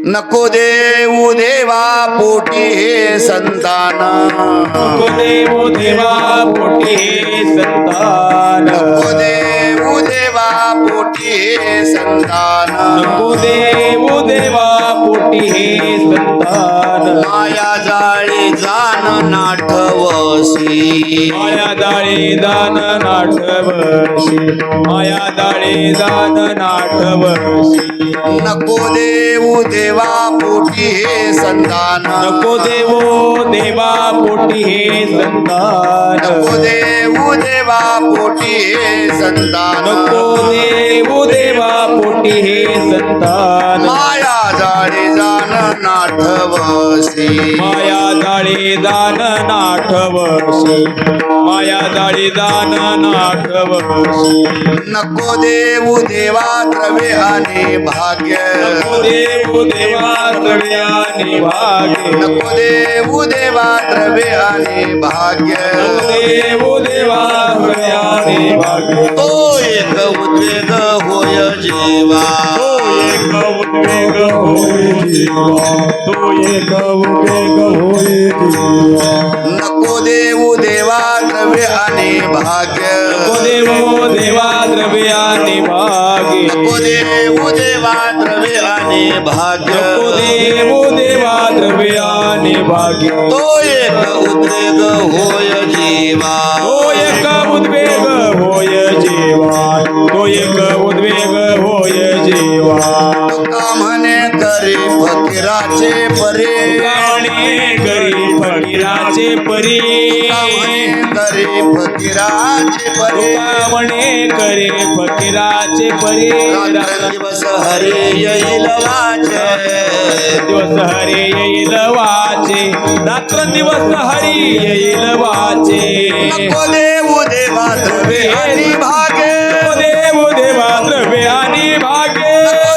नको देऊ देवा पोटी हे संतान, नको देऊ देवा पोटी हे संतान, नको देऊ देवा पोटी हे संतान, नको देऊ देवा पोटी हे संतान. माया जाळी जाण नाठवसी, माया दाळी दान नाठवशी, माया दाळी दान नाठवशी. नको देऊ देवा पोटी हे संतान, नको देवो देवा पोटी हे संतान, नको देऊ देवा पोटी हे संतान, नको देऊ देवा पोटी हे संतान. माया जाळी जाण नाठवसी, माया दाळी दान नाठवशी, माया दाळी दान नाठवशी. नको देऊ देवा द्रव्य आणि भाग्य, नको देऊ देवा द्रव्य आणि भाग्य, नको देऊ देवा द्रव्य आणि भाग्य, नको देऊ देवा द्रव्य आणि भाग्य. तो एक उद्वेग होय जीवा, तो एक उद्वेग होय जीवा, तो एक उद्वेग होय जीवा. नको देऊ देवा द्रव्य आणि भाग्य, नको देऊ देवा द्रव्य आणि भाग्य, नको देऊ देवा द्रव्य आणि भाग्य, नको देऊ देवा द्रव्य आणि भाग्य. तो एक उद्वेग होय जीवा, तो एक उद्वेग होय जीवा, तो एक उद्वेग होय जीवा. तुका म्हणे करी फकीराचे परी, गाणे करी फकीराचे परी, करी फकीराचे परी, तुका म्हणे करे फकीराचे परी. दिवस हरी येईल वाचे, दिवस हरी येईल वाचे, रात्र दिवस हरी येईल वाचे. नको देऊ देवा द्रव्य आणि भाग्य, नको देऊ देवा द्रव्य आणि भाग्य,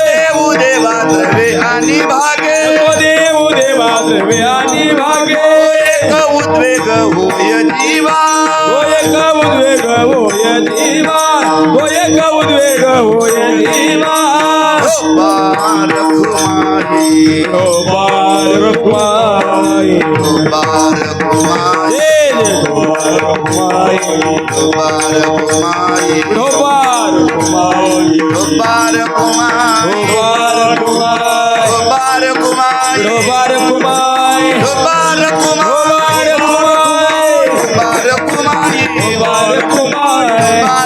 देऊ देवा द्रव्य आणि भाग्य, नको देऊ देवा द्रव्य आणि भाग्य. एक उद्वेग होय जीवा, तो एक उद्वेग होय जीवा, तो एक उद्वेग होय जीवा. बारकुमारी, ओ बारकुमारी, बारकुमारी, बारकुमारी, बारकुमारी, ओ बारकुमारी, बारकुमारी, ओ बारकुमारी, बारकुमारी, ओ बारकुमारी, बारकुमारी, ओ बारकुमारी, बारकुमारी, ओ बारकुमारी,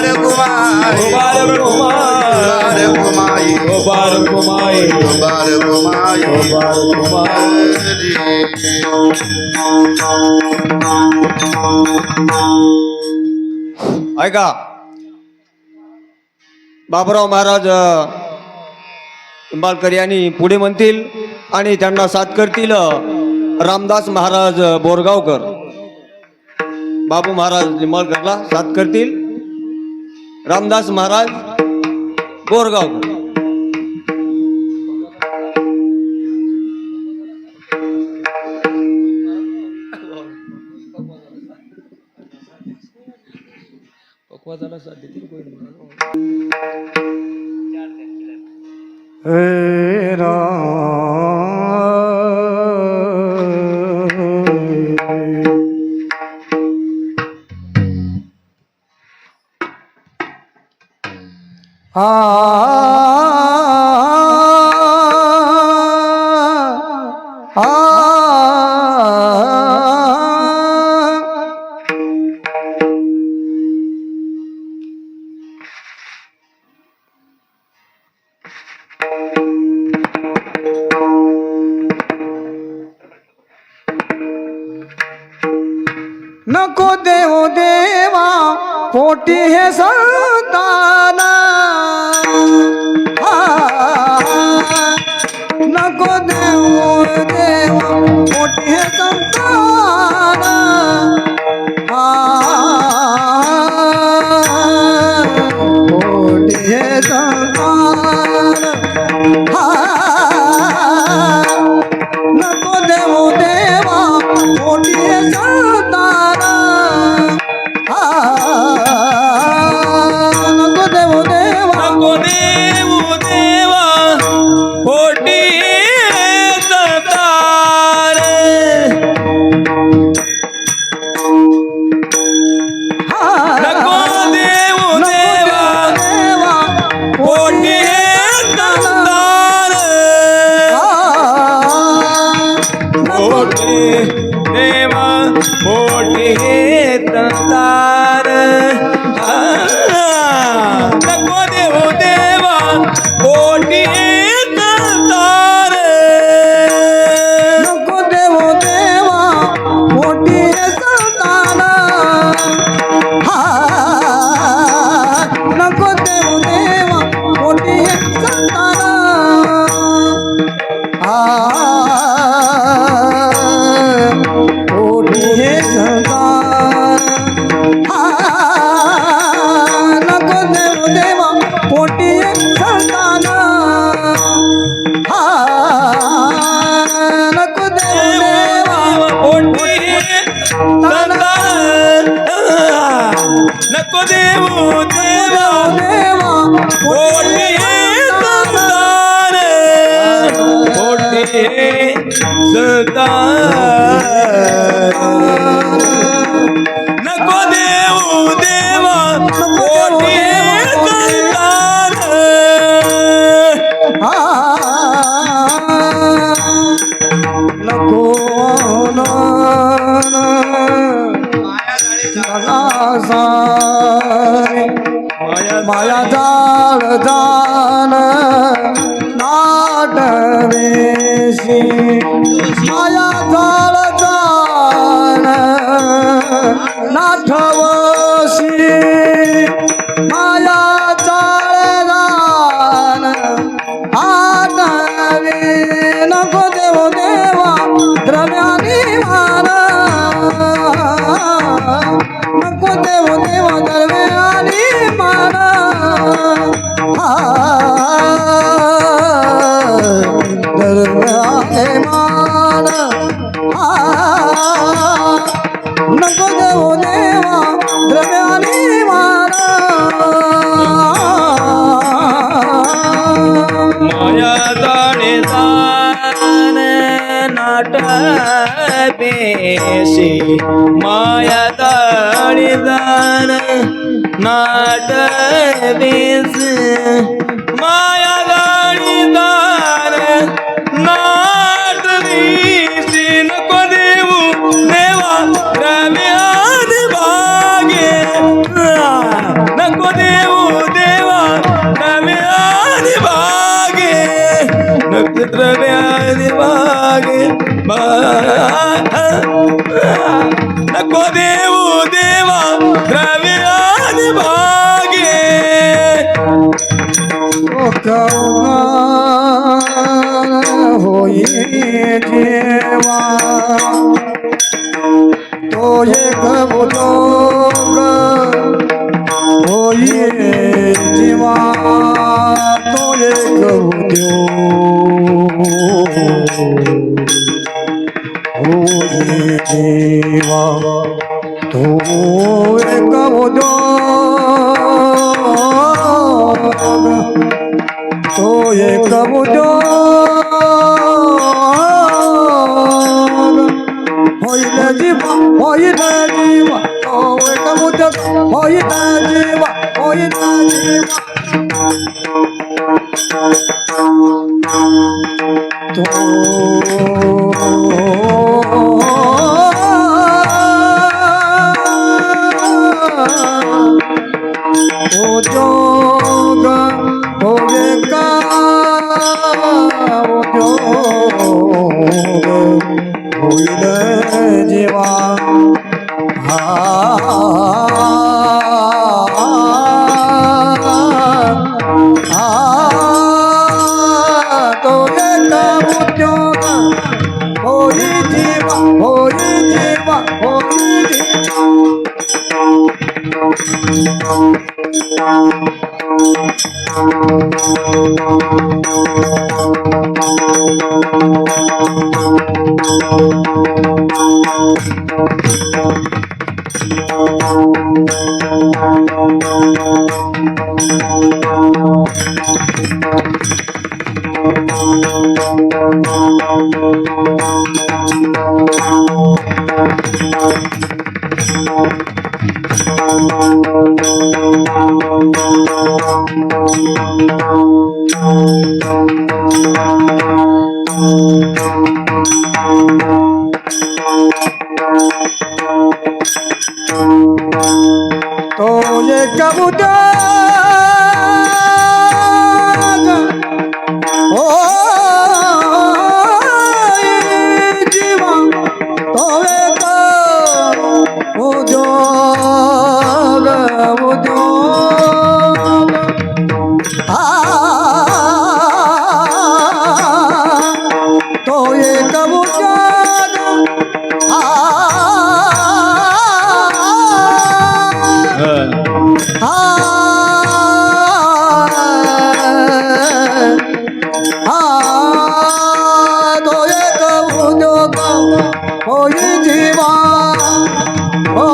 बारकुमारी, ओ बारकुमारी, बारकुमारी, ओ बारकुमारी, बारकुमारी, ओ बारकुमारी. ऐका बाबुराव महाराज निंबाळकर यांनी पुढे म्हणतील आणि त्यांना साथ करतील रामदास महाराज बोरगावकर. बाबू महाराज निंबाळकरला साथ करतील रामदास महाराज बोरगावकर. नको देव देवा पोटी हे संतान, नको देव देवा पोटी हे संतान, पोटी हे संतान, नको देव देवा पोटी हे संतान, नको देव देवा नको देऊ देवा पोटी जाण नाटवेशी माया जाळ जाण नाठवशी माया जाळ जाण आटवे नको देव देवा द्रव्यानी मान नको देव देवा द्रव्यानी मान द्रव्याने मान नको देव देवा द्रव्यानी मान माया जाणे जाण नाटवेशी माया जाणे जाण नाटवेश माया जाणे जाण नाटवेशी नको देऊ देवा द्रव्याने भागे नको देऊ देवा द्रव्याने भागे नक्षत्र व्याधी भागे नको देऊ देवा द्रव्याधी भागे होई जेवा तो एक बुलोग होई जीवा तो एक उद्योग होई जीवा तो एक उद्योग तो एक उद्योग होईल जीवा होईल जीवा तो एक उद्योग होईल जीवा होईल जीवा तो उद्योग होगे का उद्योग होईल जीवा तो एक उद्योग होई जीवा होई जीवा होई जीवा तो ये कबूतर ओ जीवा तो एक उद्योग उद्योग तो ये कबूतर तो एक उद्योग होई जीवा ओ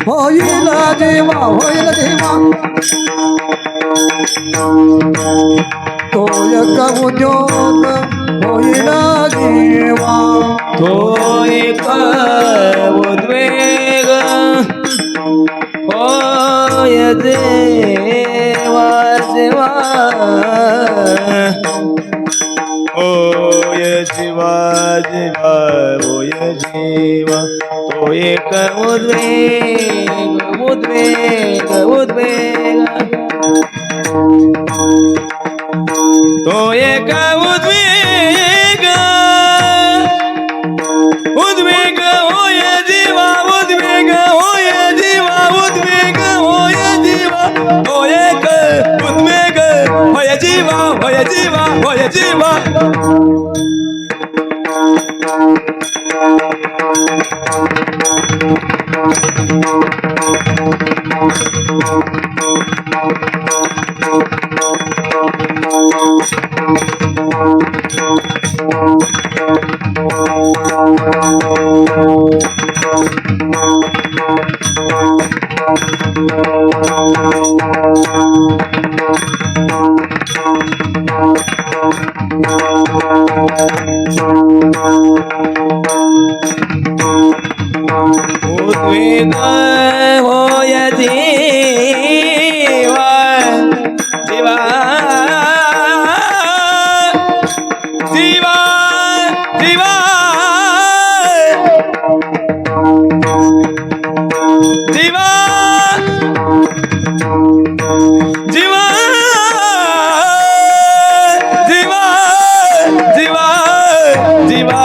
होईल देवा होईल देवा तो एक उद्योग होईल देवा तो एक उद्वेग जीवा जीवा होय जीवा तो एक उद्वेग उद्वेग उद्वेग तो एक उद्वेग उद्वेग होय जीवा उद्वेग होय जीवा उद्वेग होय जीवा तो एक उद्वेग होय जीवा होय जीवा होय जीवा उद्वेग होय जीवा जीवा जीवा जीवा जीवा जीवा जीवा जीवा जीवा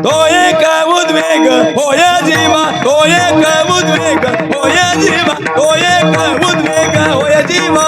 तो एक उद्वेग होय जीवा तो एक उद्वेग होय जीवा तो एक उद्वेग होय जीवा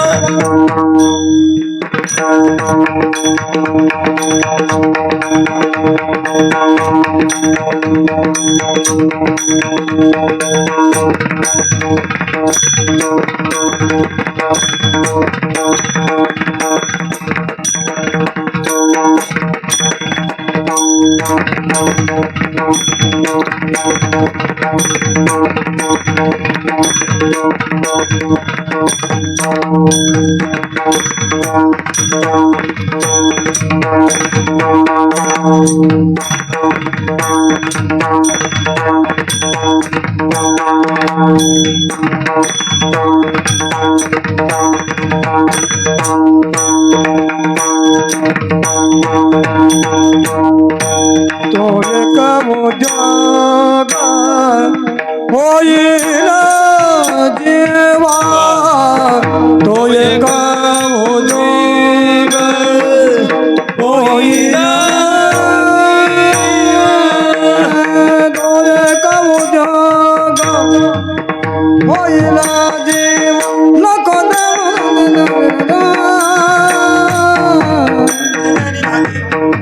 तो एक उद्योग होईल जीवा तो एक उद्योग होईल तो एक उद्योग होईल जीवा नको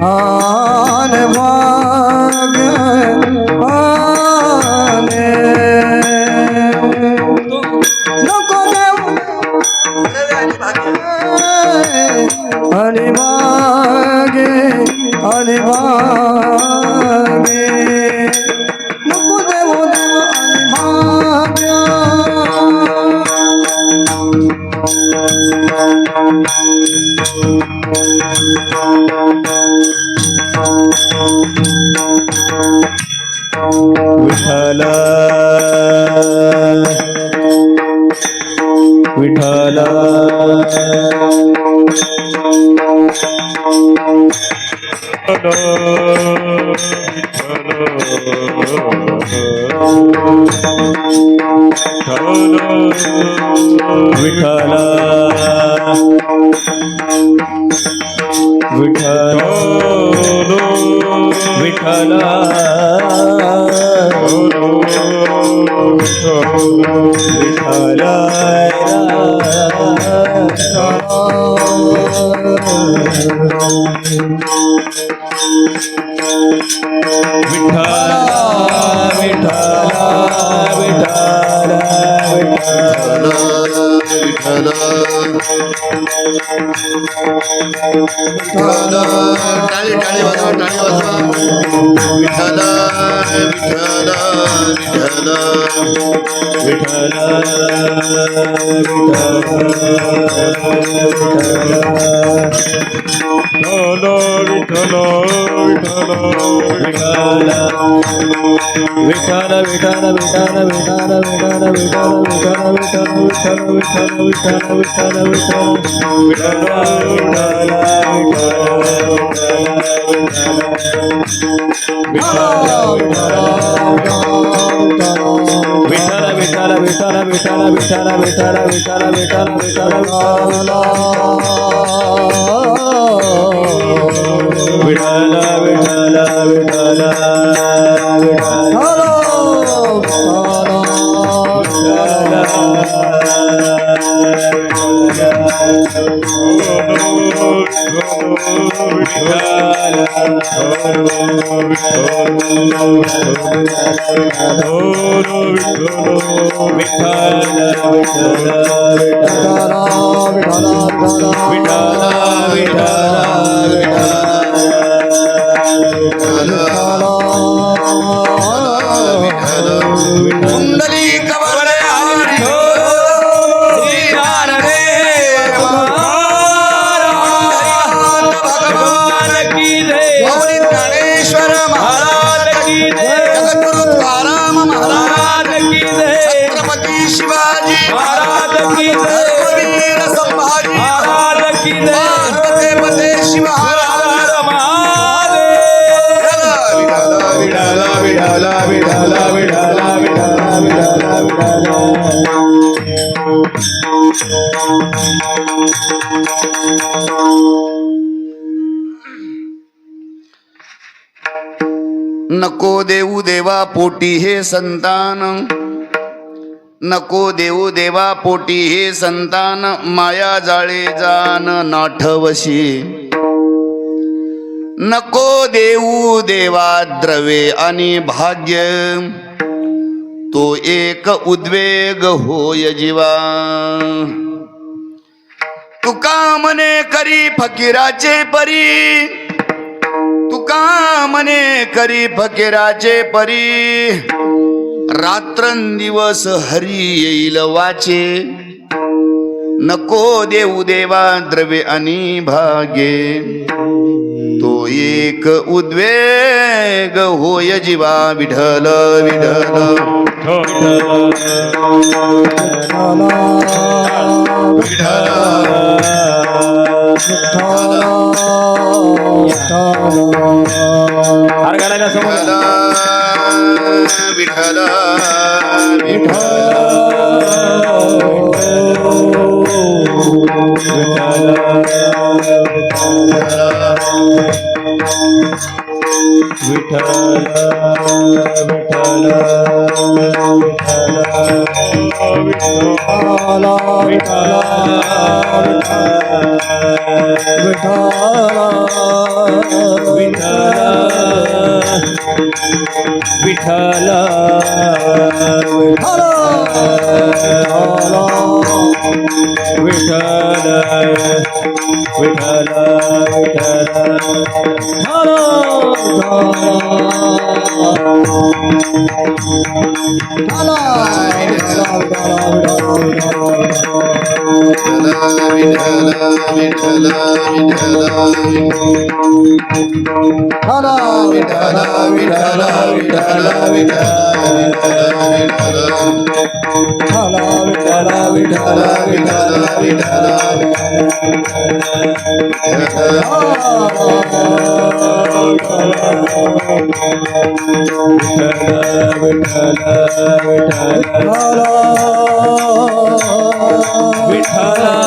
आने भाग्य आने नको देव आणि भाग्य नको देव देव आणि भाग्य विठ्ठल विठ्ठल विठ्ठल विठ्ठल विठ्ठल विठ्ठल टाळी टाळी वाजवा टाळी वाजवा विठ्ठल विठ्ठल विठ्ठल पुंडलिक ज्ञानेश्वर महाराज की जगद्गुरु तुकाराम महाराज की छत्रपती शिवाजी महाराज की धर्मवीर संभाजी महाराज की पार्वती पते शिव हर हर महादेव विठला विठला विठला विठला विठला विठला नको देऊ देवा पोटी हे संतान, नको देऊ देवा पोटी हे संतान, माया जाळे जान नाठवशी. नको देऊ देवा द्रव्ये आणि भाग्य, तो एक उद्वेग होय जीवा. तुका मने करी फकीराचे परी, तुका मने करी फकीराचे परी, रात्रंदिवस हरी येईल वाचे. नको देऊ देवा द्रव्ये आणि भाग्ये, तो एक उद्वेग होय जीवा. विठल विठल विठल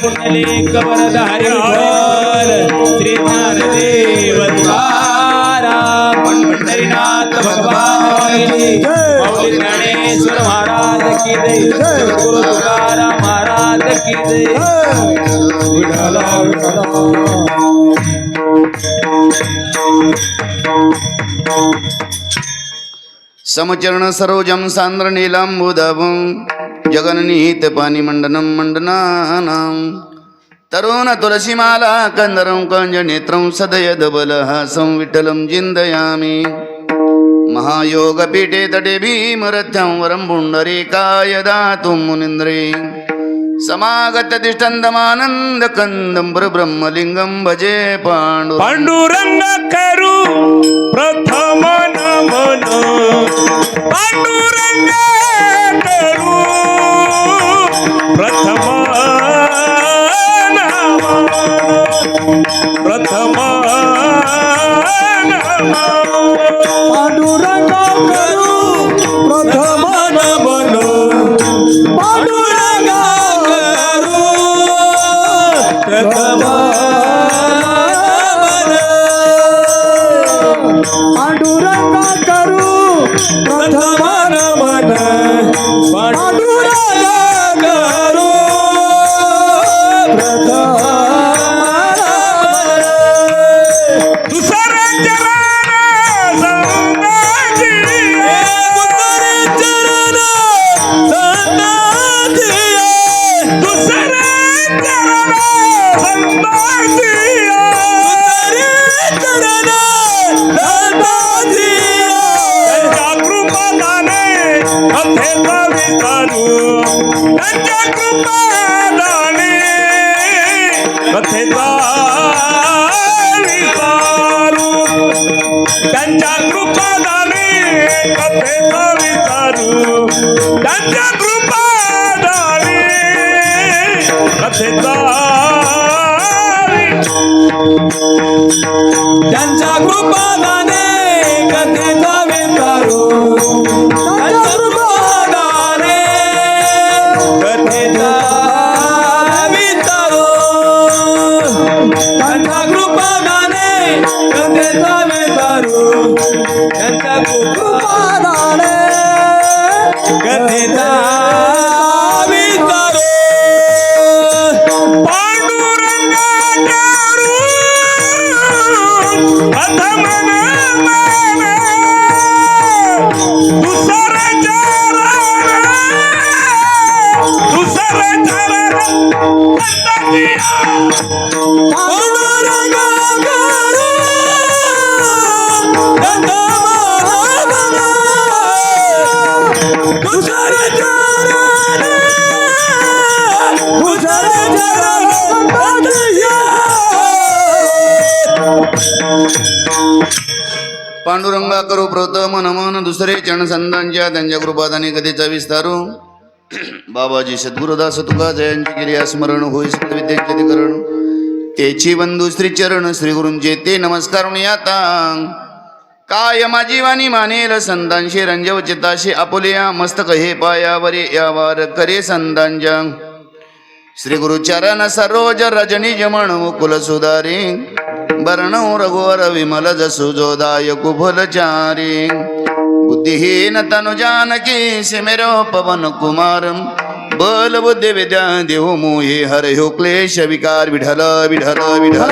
पुंडलिक वरदारी विठ्ठल, श्री ज्ञानदेव तुकाराम, पंढरीनाथ भगवान की जय, माऊली ज्ञानेश्वर महाराज की जय, गुरु तुकाराम महाराज की जय. विठला विठला समचरण सरोजम सांद्र नीलांबुदभं, जगन्नीत पाणी मंडनं मंडनानां. तरुण तुलसीमाला कंदरं कंजनेत्रं सदयद बलहासं विठ्ठलं चिन्तयामि. महायोगपीठे तटे भीमरथ्यां वरं पुण्डरीकाय दातुं मुनीन्द्रे. समागत तिष्ठन्तमानन्दकन्दं परब्रह्मलिङ्गं भजे पाण्डुरङ्ग. पांडुरंग करू प्रथम नमन पांडुरंगा करू प्रथम नमन प्रथम नमन पांडुरंगा करू प्रथम नमन पांडुरंगा करू प्रथम पांडुरंगा करू प्रथम नमन पांडुरंगा करू प्रथम दुसरे चरण संताजी दुसरे चरण संताजी दुसरे चरण संताजी दुसरे चरण संताजी त्यांच्या कृपादाने कथेचा विचारू त्यांच्या कृपादाने कथेचा त्यांच्या कृपादाने कथेचा विचारू त्यांच्या कृपादाने कथेचा त्यांच्या कृपादाने कथेचा विचारू त्यांच्या कृपादाने कथेचा विचारू त्यांच्या कृपादाने कथेचा विचारू त्यांच्या कृपादाने कथेचा विचारू पांडुरंगा करू प्रथम नमन दुसरे चरण पांडुरंगा करू दुसरे चरण पांडुरंगा करू प्रथम नमन दुसरे चरण संतांच्या त्यांच्या कृपादाने कधीचा विस्तारू बाबाजी सद्गुरुदास तुका जयांची केली स्मरण होई सकल विद्यांचे अधिकरण तेची बंधू श्री चरण श्री गुरूंचे ते नमस्कारून याता काय माझी वाणी मानेल संतांशी रंजव चिताशी आपुलिया मस्तक हे पायावरी यावार करे संतांच्या श्री गुरुचरण सरोज रजनी जमण मुकुल सुधारी वर्णौ रघुवर विमल जसु जोदाय कुफलचारी बुद्धिहीन तनु जानकी सिमरो पवन कुमार बल बुद्धि विद्या देहु मोहि हरहु क्लेश विकार विठल विठल विठल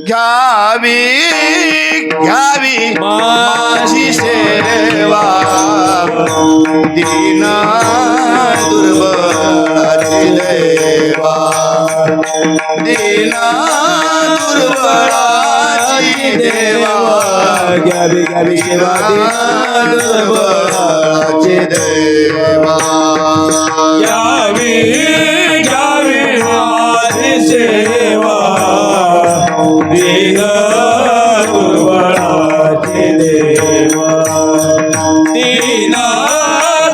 घ्यावी घ्यावी माझी सेवा दीन दुर्बळाची देवा दीन दुर्बळाची देवा घ्यावी घ्यावी सेवा दीन दुर्बळाची देवा घ्यावी घ्यावी माझी सेवा दीन दुर्बळाची देवा दीन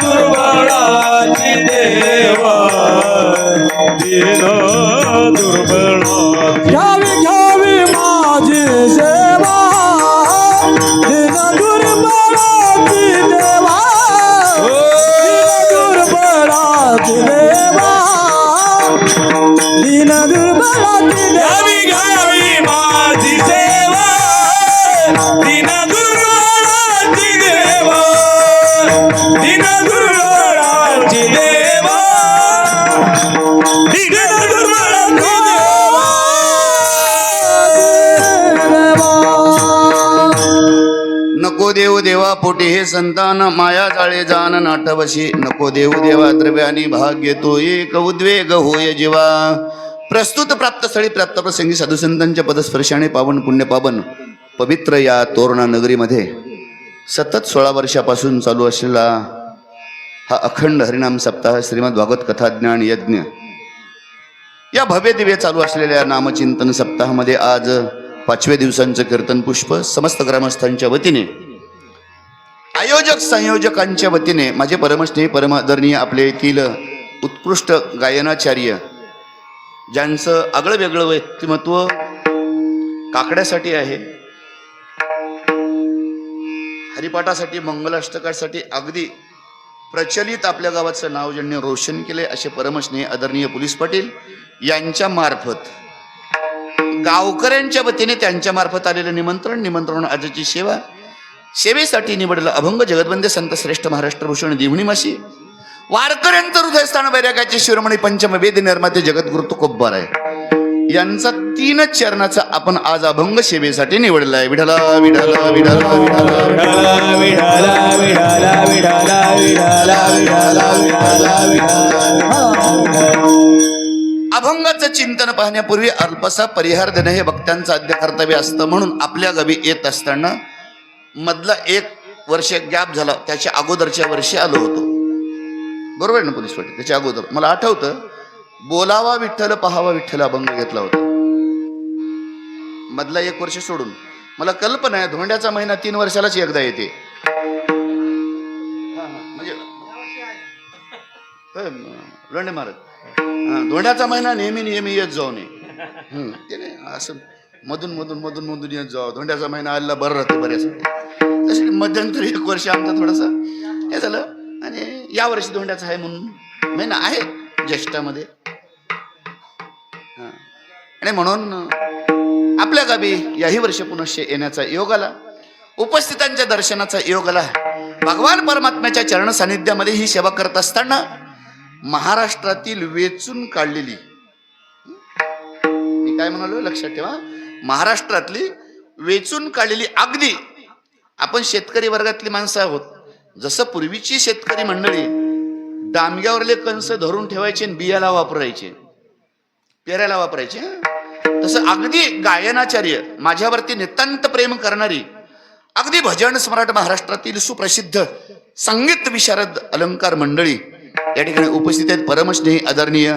दुर्बळाची देवा दीन दुर्बळाची घ्यावी घ्यावी माझी सेवा दीन दुर्बळाची देवा दीन दुर्बळाची देवा दीन दुर्बळाची देवा घ्यावी घ्यावी माझी सेवा दीन दुर्बळाची देवा दीन दुर्बळाची देवा दीन दुर्बळाची नको देव देवा पोटी हे संतान माया जाळे जाण नाटवशी नको देव देवा द्रव्यानी भाग्य तो एक उद्वेग होय जीवा प्रस्तुत प्राप्त स्थळी प्राप्त प्रसंगी साधू संतांच्या पदस्पर्शाने पावन पुण्य पावन पवित्र या तोरणा नगरीमध्ये सतत 16 वर्षापासून चालू असलेला हा अखंड हरिनाम सप्ताह श्रीमद भागवत कथा ज्ञान यज्ञ या भव्य दिव्य चालू असलेल्या नामचिंतन सप्ताहामध्ये आज 5व्या दिवसांचं कीर्तन पुष्प समस्त ग्रामस्थांच्या वतीने, आयोजक संयोजकांच्या वतीने, माझे परमस्नेही परमादरणीय आपले येथील उत्कृष्ट गायनाचार्य ज्यांचं आगळं वेगळं व्यक्तिमत्व काकड्यासाठी आहे, हरिपाठासाठी, मंगलाष्टकासाठी अगदी प्रचलित आपल्या गावाचं नाव ज्यांनी रोशन केले असे परमस्नेही आदरणीय पोलीस पाटील यांच्या मार्फत, गावकऱ्यांच्या वतीने त्यांच्या मार्फत आलेलं निमंत्रण आजची सेवा, सेवेसाठी निवडलं अभंग जगदवंदे संत श्रेष्ठ महाराष्ट्र भूषण दिवणी मासी वारकऱ्यांचं हृदयस्थान वैराग्याचे शिरोमणी पंचम वेद निर्माते जगद्गुरु तुकोबार आहे यांचा 3 चरणाचा आपण आज अभंग सेवेसाठी निवडलाय. विठला विठला विठला विठला विठाला विठाला विठाला विठाला विठाला विठाला. अभंगाचं चिंतन पाहण्यापूर्वी अल्पसा परिहार देणं हे भक्तांचं आद्य कर्तव्य असतं. म्हणून आपल्या गावी येत असताना मधला 1 वर्ष गॅप झाला, त्याच्या अगोदरच्या वर्षी आलो होतो, बरोबर आहे ना पोलीस पाटील? त्याच्या अगोदर मला आठवतं, बोलावा विठ्ठल पहावा विठ्ठल अभंग घेतला होता. मधला 1 वर्ष सोडून मला कल्पना आहे धोंड्याचा महिना 3 वर्षालाच एकदा येते. म्हणजे लोंढे महाराज धोंड्याचा महिना नेहमी येत जाऊ नये, ते नाही असं मधून येत जाऊ. धोंड्याचा महिना आलेला बरं राहते बऱ्याच. तसे मध्यंतरी 1 वर्ष आमचं थोडंसं हे झालं आणि या वर्षी धोंड्याचा आहे म्हणून महिना आहे ज्येष्ठामध्ये. आणि म्हणून आपल्या गावी याही वर्षी पुनश्च येण्याचा योग आला, उपस्थितांच्या दर्शनाचा योग आला. भगवान परमात्म्याच्या चरण सानिध्यामध्ये ही सेवा करत असताना महाराष्ट्रातील वेचून काढलेली, मी काय म्हणालो लक्षात ठेवा, महाराष्ट्रातली वेचून काढलेली, अगदी आपण शेतकरी वर्गातली माणसं आहोत. जसं पूर्वीची शेतकरी मंडळी डामग्यावरले कंस धरून ठेवायचे आणि बियाला वापरायचे, पेरायला वापरायचे, तसं अगदी गायनाचार्य, माझ्यावरती नितांत प्रेम करणारी, अगदी भजन सम्राट महाराष्ट्रातील सुप्रसिद्ध संगीत विशारद अलंकार मंडळी या ठिकाणी उपस्थित आहेत. परमस्नेही आदरणीय,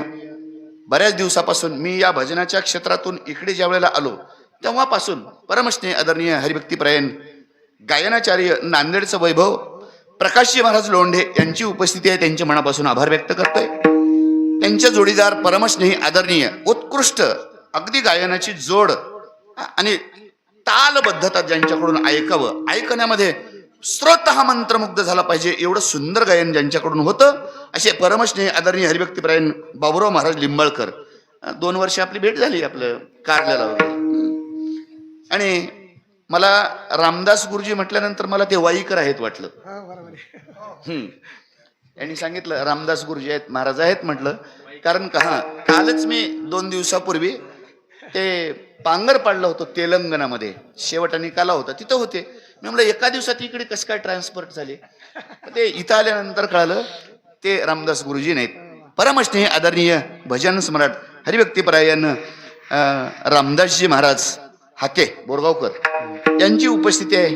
बऱ्याच दिवसापासून मी या भजनाच्या क्षेत्रातून इकडे ज्या वेळेला आलो तेव्हापासून परमस्नेही आदरणीय हरिभक्तीपरायण गायनाचार्य नांदेडचं वैभव प्रकाशजी महाराज लोंढे यांची उपस्थिती आहे. त्यांचे मनापासून आभार व्यक्त करतोय. त्यांच्या जोडीदार परमस्नेही आदरणीय उत्कृष्ट अगदी गायनाची जोड आणि तालबद्धता ज्यांच्याकडून ऐकावं, ऐकण्यामध्ये श्रोता हा मंत्रमुग्ध झाला पाहिजे एवढं सुंदर गायन ज्यांच्याकडून होतं असे परमस्नेही आदरणीय हरिभक्तीपरायण बाबुराव महाराज लिंबाळकर. 2 वर्ष आपली भेट झाली आपलं कारल्याला वगैरे. आणि मला रामदास गुरुजी म्हटल्यानंतर मला ते वाईकर आहेत वाटलं. यांनी सांगितलं रामदास गुरुजी आहेत, महाराज आहेत म्हटलं. कारण का कालच मी 2 दिवसापूर्वी ते पांगर पाडलं होतं तेलंगणामध्ये, शेवट निकाला होता, तिथं होते. मी म्हटलं एका दिवसात इकडे कसं काय ट्रान्सफर झाले, ते इथं आल्यानंतर कळालं ते रामदास गुरुजी नाहीत. परमस्नेही आदरणीय भजन सम्राट हरिभक्तीपरायण रामदासजी महाराज हाके बोरगावकर यांची उपस्थिती आहे.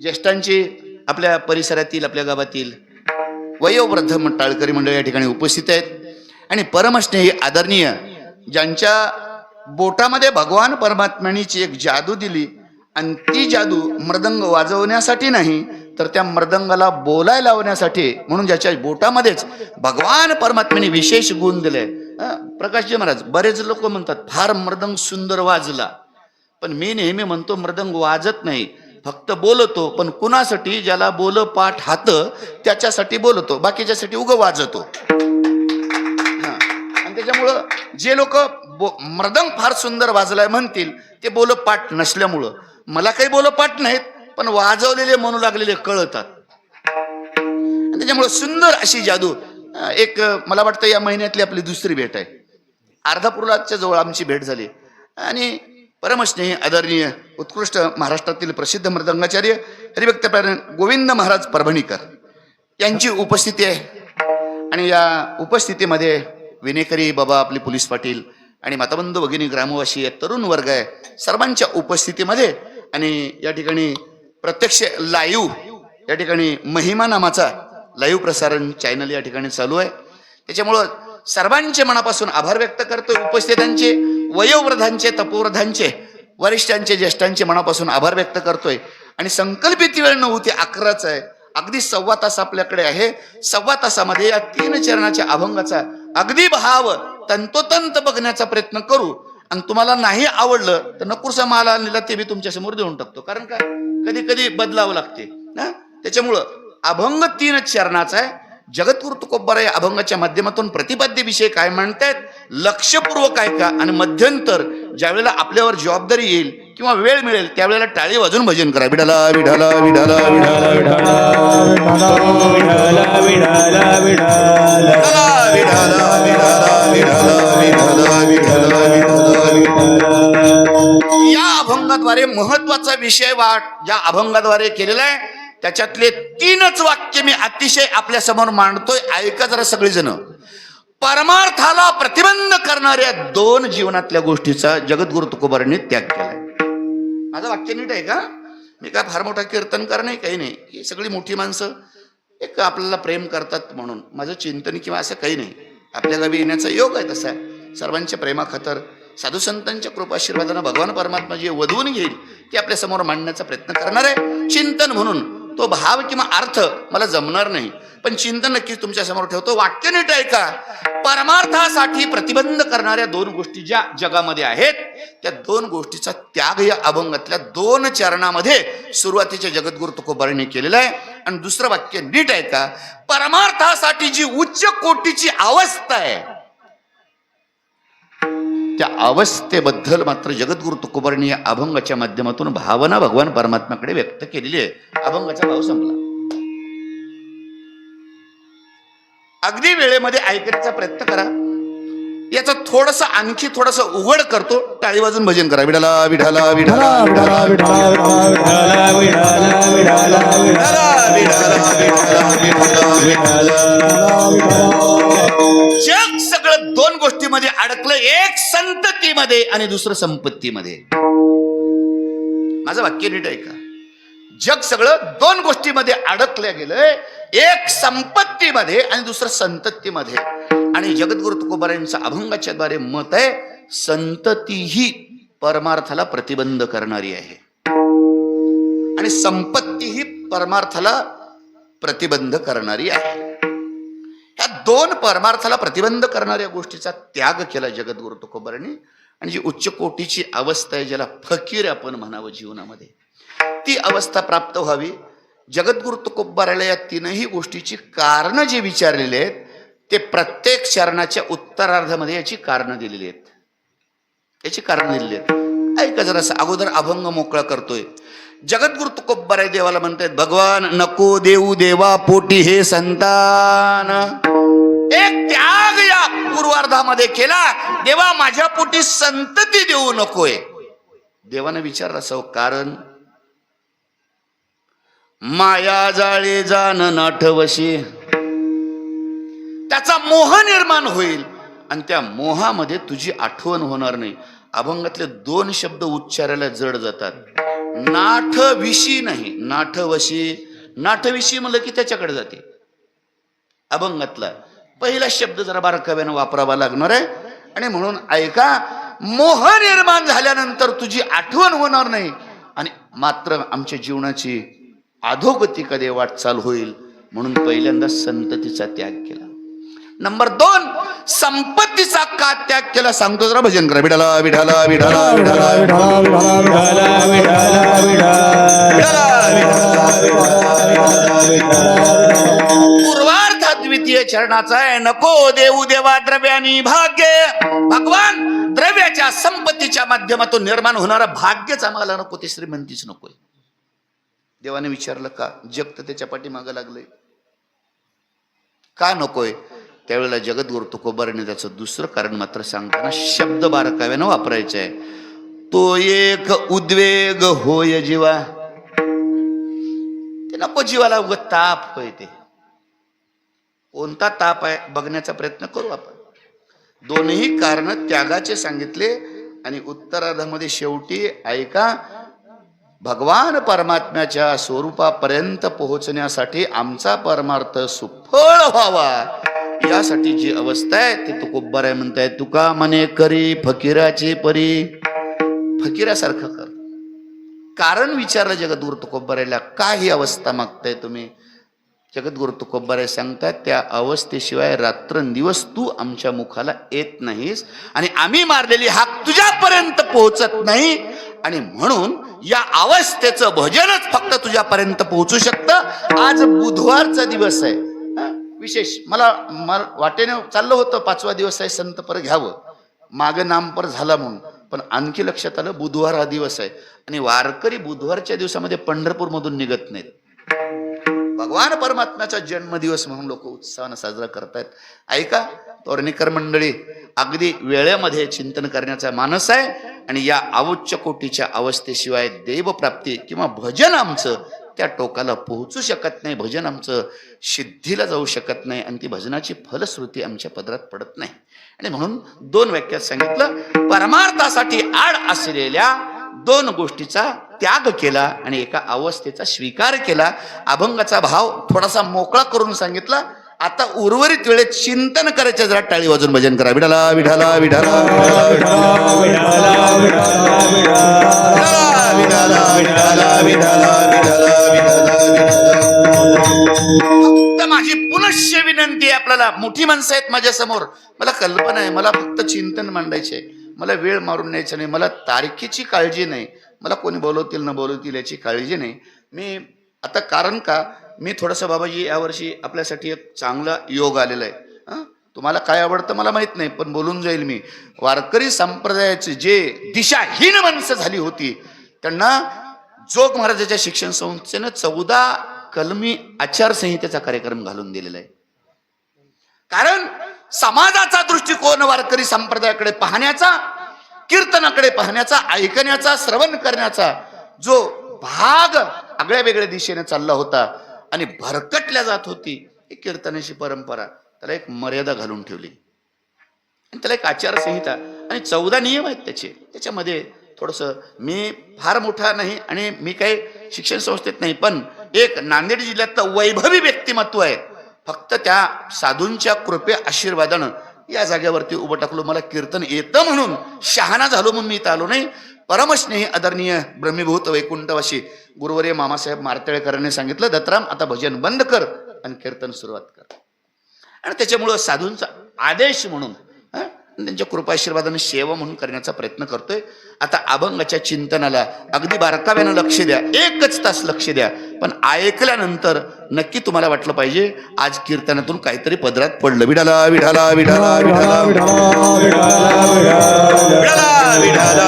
ज्येष्ठांची आपल्या परिसरातील, आपल्या गावातील वयोवृद्ध टाळकरी मंडळ या ठिकाणी उपस्थित आहेत. आणि परमस्नेही आदरणीय ज्यांच्या बोटामध्ये भगवान परमात्म्यानीची एक जादू दिली, आणि ती जादू मृदंग वाजवण्यासाठी नाही तर त्या मृदंगाला बोलायला लावण्यासाठी, म्हणून ज्याच्या बोटामध्येच भगवान परमात्म्याने विशेष गुण दिले. प्रकाशजी महाराज, बरेच लोक म्हणतात फार मृदंग सुंदर वाजला, पण मी नेहमी म्हणतो मृदंग वाजत नाही, फक्त बोलतो. पण कुणासाठी? ज्याला बोल पाठ हात त्याच्यासाठी बोलतो, बाकीच्यासाठी उग वाजतो. आणि त्याच्यामुळं जे लोक मृदंग फार सुंदर वाजलाय म्हणतील ते बोल पाठ नसल्यामुळं, मला काही बोल पाठ नाहीत पण वाजवलेले म्हणू लागलेले कळतात. त्याच्यामुळं सुंदर अशी जादू. एक मला वाटतं या महिन्यातली आपली 2री भेट आहे. अर्धापूरच्या जवळ आमची भेट झाली आणि परमस्नेही आदरणीय उत्कृष्ट महाराष्ट्रातील प्रसिद्ध मृदंगाचार्य हरिभक्तीपरायण गोविंद महाराज परभणीकर यांची उपस्थिती आहे. आणि या उपस्थितीमध्ये विनेकरी बाबा आपले पोलीस पाटील आणि माताबंधू भगिनी ग्रामवासी तरुण वर्ग आहे, सर्वांच्या उपस्थितीमध्ये. आणि या ठिकाणी प्रत्यक्ष लाईव्ह या ठिकाणी महिमा नामाचा लाईव्ह प्रसारण चॅनल या ठिकाणी चालू आहे. त्याच्यामुळं सर्वांचे मनापासून आभार व्यक्त करतोय. उपस्थितांचे, वयोवृद्धांचे, तपोवृद्धांचे, वरिष्ठांचे, ज्येष्ठांचे मनापासून आभार व्यक्त करतोय. आणि संकल्पित वेळ 9 ते 11 आहे. अगदी 1.25 तास आपल्याकडे आहे. 1.25 तासामध्ये या 3 चरणाच्या अभंगाचा अगदी भाव तंतोतंत बघण्याचा प्रयत्न करू. आणि तुम्हाला नाही आवडलं तर नकुरसा माल आणलेला ते मी तुमच्या समोर देऊन टाकतो. कारण काय, कधी कधी बदलावं लागते ना. त्याच्यामुळं अभंग 3 चरणाचा आहे. जगद्गुरु तुकोबाराय अभंगाच्या माध्यमातून प्रतिपाद्य विषय काय म्हणतायत, लक्षपूर्वक ऐका. आणि मध्यंतर ज्यावेळेला आपल्यावर जबाबदारी येईल किंवा वेळ मिळेल त्यावेळेला टाळी वाजून भजन करा. विठाला विठाला विठाला विठाला विठाला विठाला विठाला विठाला विठाला. या अभंगाद्वारे महत्वाचा विषय ज्या अभंगाद्वारे केलेला आहे त्याच्यातले 3च वाक्य मी अतिशय आपल्या समोर मांडतोय. ऐका जरा सगळेजण. परमार्थाला प्रतिबंध करणाऱ्या 2 जीवनातल्या गोष्टीचा जगद्गुरु तुकोबारांनी त्याग केलाय. माझं वाक्य नीट आहे का? मी काय फार मोठा कीर्तनकार नाही, काही नाही. ही सगळी मोठी माणसं एक आपल्याला प्रेम करतात म्हणून माझं चिंतन किंवा असं काही नाही. आपल्या गावी येण्याचा योग आहे तसा. सर्वांच्या प्रेमाखातर साधू संतांच्या कृपाशीर्वादानं भगवान परमात्मा जे वधवून घेईल ते आपल्या समोर मांडण्याचा प्रयत्न करणार आहे. चिंतन म्हणून तो भाव किंवा अर्थ मला जमणार नाही, पण चिंतन नक्कीच तुमच्या समोर ठेवतो. वाक्य नीट ऐका. परमार्थासाठी प्रतिबंध करणाऱ्या 2 गोष्टी ज्या जगामध्ये आहेत त्या 2 गोष्टीचा त्याग या अभंगातल्या 2 चरणामध्ये सुरुवातीच्या जगद्गुरु तुकोबारांनी केलेला आहे. आणि दुसरं वाक्य नीट ऐका. परमार्थासाठी जी उच्च कोटीची अवस्था आहे त्या अवस्थेबद्दल मात्र जगद्गुरु तुकोबारांनी या अभंगाच्या माध्यमातून भावना भगवान परमात्म्याकडे व्यक्त केलेली आहे. अभंगाचा भाव संपला. अगदी वेळेमध्ये ऐकण्याचा प्रयत्न करा. याचं थोडस आणखी थोडस उघड करतो. टाळी वाजून भजन करा. विठाला विठाला विठाला विठाला विठाला विठाला विठाला विठाला जग सगळं 2 गोष्टीमध्ये अडकलं. एक संततीमध्ये आणि दुसरं संपत्तीमध्ये. माझं वाक्य नीट ऐका. जग सगळं 2 गोष्टीमध्ये अडकलं गेलंय. एक संपत्तीमध्ये आणि दुसरं संततीमध्ये. आणि जगद्गुरु तुकोबारांचं अभंगाच्या द्वारे मत आहे संतती ही परमार्थाला प्रतिबंध करणारी आहे आणि संपत्ती ही परमार्थाला प्रतिबंध करणारी आहे. ह्या 2 परमार्थाला प्रतिबंध करणाऱ्या गोष्टीचा त्याग केला जगद्गुरु तुकोबारांनी. आणि जी उच्च कोटीची अवस्था आहे, ज्याला फकीर आपण म्हणावं जीवनामध्ये, ती अवस्था प्राप्त व्हावी. जगद्गुरु तुकोबाराला या 3ही गोष्टीची कारण जे विचारलेले आहेत ते प्रत्येक चरणाच्या उत्तरार्धामध्ये याची कारण दिलेली आहेत. याची कारण दिलेली आहेत. ऐका जरा. अगोदर अभंग मोकळा करतोय. जगद्गुरु तुकोबाराय देवाला म्हणतायत, भगवान नको देऊ देवा पोटी हे संतान. एक त्याग या पूर्वार्धामध्ये केला. देवा माझ्या पोटी संतती देऊ नकोय. देवाने विचारलं असं कारण, माया जाळे जाण नाठवशी. त्याचा मोह निर्माण होईल आणि त्या मोहामध्ये तुझी आठवण होणार नाही. अभंगातले 2 शब्द उच्चारायला जड जातात. नाठविशी नाही, नाठवशी. नाठविशी म्हणलं की त्याच्याकडे जाते. अभंगातला पहिला शब्द जरा बारकाव्यानं वापरावा लागणार आहे. आणि म्हणून ऐका, मोह निर्माण झाल्यानंतर तुझी आठवण होणार नाही आणि मात्र आमच्या जीवनाची अधोगती कधी वाटचाल होईल. म्हणून पहिल्यांदा संततीचा त्याग केला. नंबर 2 संपत्तीचा का त्याग केला सांगतो. जरा भजन करा. विठाला विठाला विठाला विठाला विठाला विठाला विठाला. पूर्वार्ध द्वितीय चरणाचा आहे. नको देऊ देवा द्रव्यानी भाग्य. भगवान द्रव्याच्या संपत्तीच्या माध्यमातून निर्माण होणारा भाग्यच आम्हाला नको, ते श्रीमंतीच नकोय. देवाने विचारलं का? जग तर त्याच्या पाठीमागं लागलंय. का नकोय? त्यावेळेला जगद्गुरु तुकोबारांनी त्याचं दुसरं कारण मात्र सांगताना शब्द बारकाव्यानं वापरायचं आहे. तो एक उद्वेग होय जीवा. ते नको जीवाला उगत ताप होय. ते कोणता ताप आहे बघण्याचा प्रयत्न करू आपण. 2ही कारण त्यागाचे सांगितले. आणि उत्तरार्धामध्ये शेवटी ऐका, भगवान परमात्म्याच्या स्वरूपापर्यंत पोहोचण्यासाठी आमचा परमार्थ सुफळ व्हावा, यासाठी जी अवस्था आहे ती तुकोबाराय म्हणताय, तुका मने करी फकीराची परी, फकीरासारखं कर. कारण विचारलं जगद्गुरु तुकोबारायला, काय ही अवस्था मागताय तुम्ही? जगद्गुरु तुकोबाराय सांगतात, त्या अवस्थेशिवाय रात्रंदिवस तू आमच्या मुखाला येत नाहीस आणि आम्ही मारलेली हाक तुझ्यापर्यंत पोहोचत नाही, आणि म्हणून या अवस्थेचं भजनच फक्त तुझ्यापर्यंत पोहोचू शकतं. आज बुधवारचा दिवस आहे, विशेष मला वाटेने चाललं होतं 5वा दिवस आहे संतपर घ्यावं, मागं नामपर झाला म्हणून, पण आणखी लक्षात आलं बुधवार हा दिवस आहे आणि वारकरी बुधवारच्या दिवसामध्ये पंढरपूर मधून निघत नाहीत. भगवान परमात्म्याचा जन्मदिवस म्हणून लोक उत्साहानं साजरा करतायत. ऐका, तोरणीकर मंडळी, अगदी वेळेमध्ये चिंतन करण्याचा मानस आहे आणि या अवुच्च कोटीच्या अवस्थेशिवाय देवप्राप्ती किंवा भजन आमचं त्या टोकाला पोहोचू शकत नाही, भजन आमचं सिद्धीला जाऊ शकत नाही आणि ती भजनाची फलश्रुती आमच्या पदरात पडत नाही. आणि म्हणून 2 वाक्यात सांगितलं, परमार्थासाठी आड असलेल्या 2 गोष्टीचा त्याग केला आणि एका अवस्थेचा स्वीकार केला. अभंगाचा भाव थोडासा मोकळा करून सांगितला. आता उर्वरित वेळेत चिंतन करायचं, जरा टाळी वाजून भजन करा. विठाला विठाला विठाला फक्त माझी पुनश्य विनंती आहे आपल्याला. मोठी माणसं आहेत माझ्या समोर, मला कल्पना आहे, मला फक्त चिंतन मांडायचे, मला वेळ मारून न्यायचं नाही, मला तारखेची काळजी नाही, मला कोणी बोलवतील न बोलवतील याची काळजी नाही. मी आता कारण का मी थोडंसं बाबाजी यावर्षी आपल्यासाठी एक चांगला योग आलेला आहे. तुम्हाला काय आवडतं मला माहित नाही, पण बोलून जाईल मी. वारकरी संप्रदायाची जे दिशाहीन माणसं झाली होती त्यांना जोग महाराजाच्या शिक्षण संस्थेनं 14 कलमी आचारसंहितेचा कार्यक्रम घालून दिलेला आहे. कारण समाजाचा दृष्टिकोन वारकरी संप्रदायाकडे पाहण्याचा, कीर्तनाकडे पाहण्याचा, ऐकण्याचा, श्रवण करण्याचा जो भाग आगळ्या वेगळ्या दिशेने चालला होता आणि भरकटल्या जात होती, ही कीर्तनाची परंपरा त्याला एक मर्यादा घालून ठेवली आणि त्याला एक आचारसंहिता आणि 14 नियम आहेत त्याच्यामध्ये. थोडंसं मी फार मोठा नाही आणि मी काही शिक्षण संस्थेत नाही, पण एक नांदेड जिल्ह्यातलं वैभवी व्यक्तिमत्व आहे. फक्त त्या साधूंच्या कृपे आशीर्वादानं या जागेवरती उभं टाकलो. मला कीर्तन येतं म्हणून, शहाणा झालो म्हणून मी इथं आलो नाही. परमस्नेही आदरणीय ब्रह्मीभूत वैकुंठवासी गुरुवर्य मामासाहेब मार्तळेकरांनी सांगितलं, दत्तराम आता भजन बंद कर आणि कीर्तन सुरुवात कर. आणि त्याच्यामुळं साधूंचा आदेश म्हणून, त्यांच्या कृपाशीर्वादाने सेवा म्हणून करण्याचा प्रयत्न करतोय. आता अभंगाच्या चिंतनाला अगदी बारकाव्यानं लक्ष द्या, 1च तास लक्ष द्या, पण ऐकल्यानंतर नक्की तुम्हाला वाटलं पाहिजे आज कीर्तनातून काहीतरी पदरात पडलं. विठाला विठाला विठाला विठाला विठाला विठाला.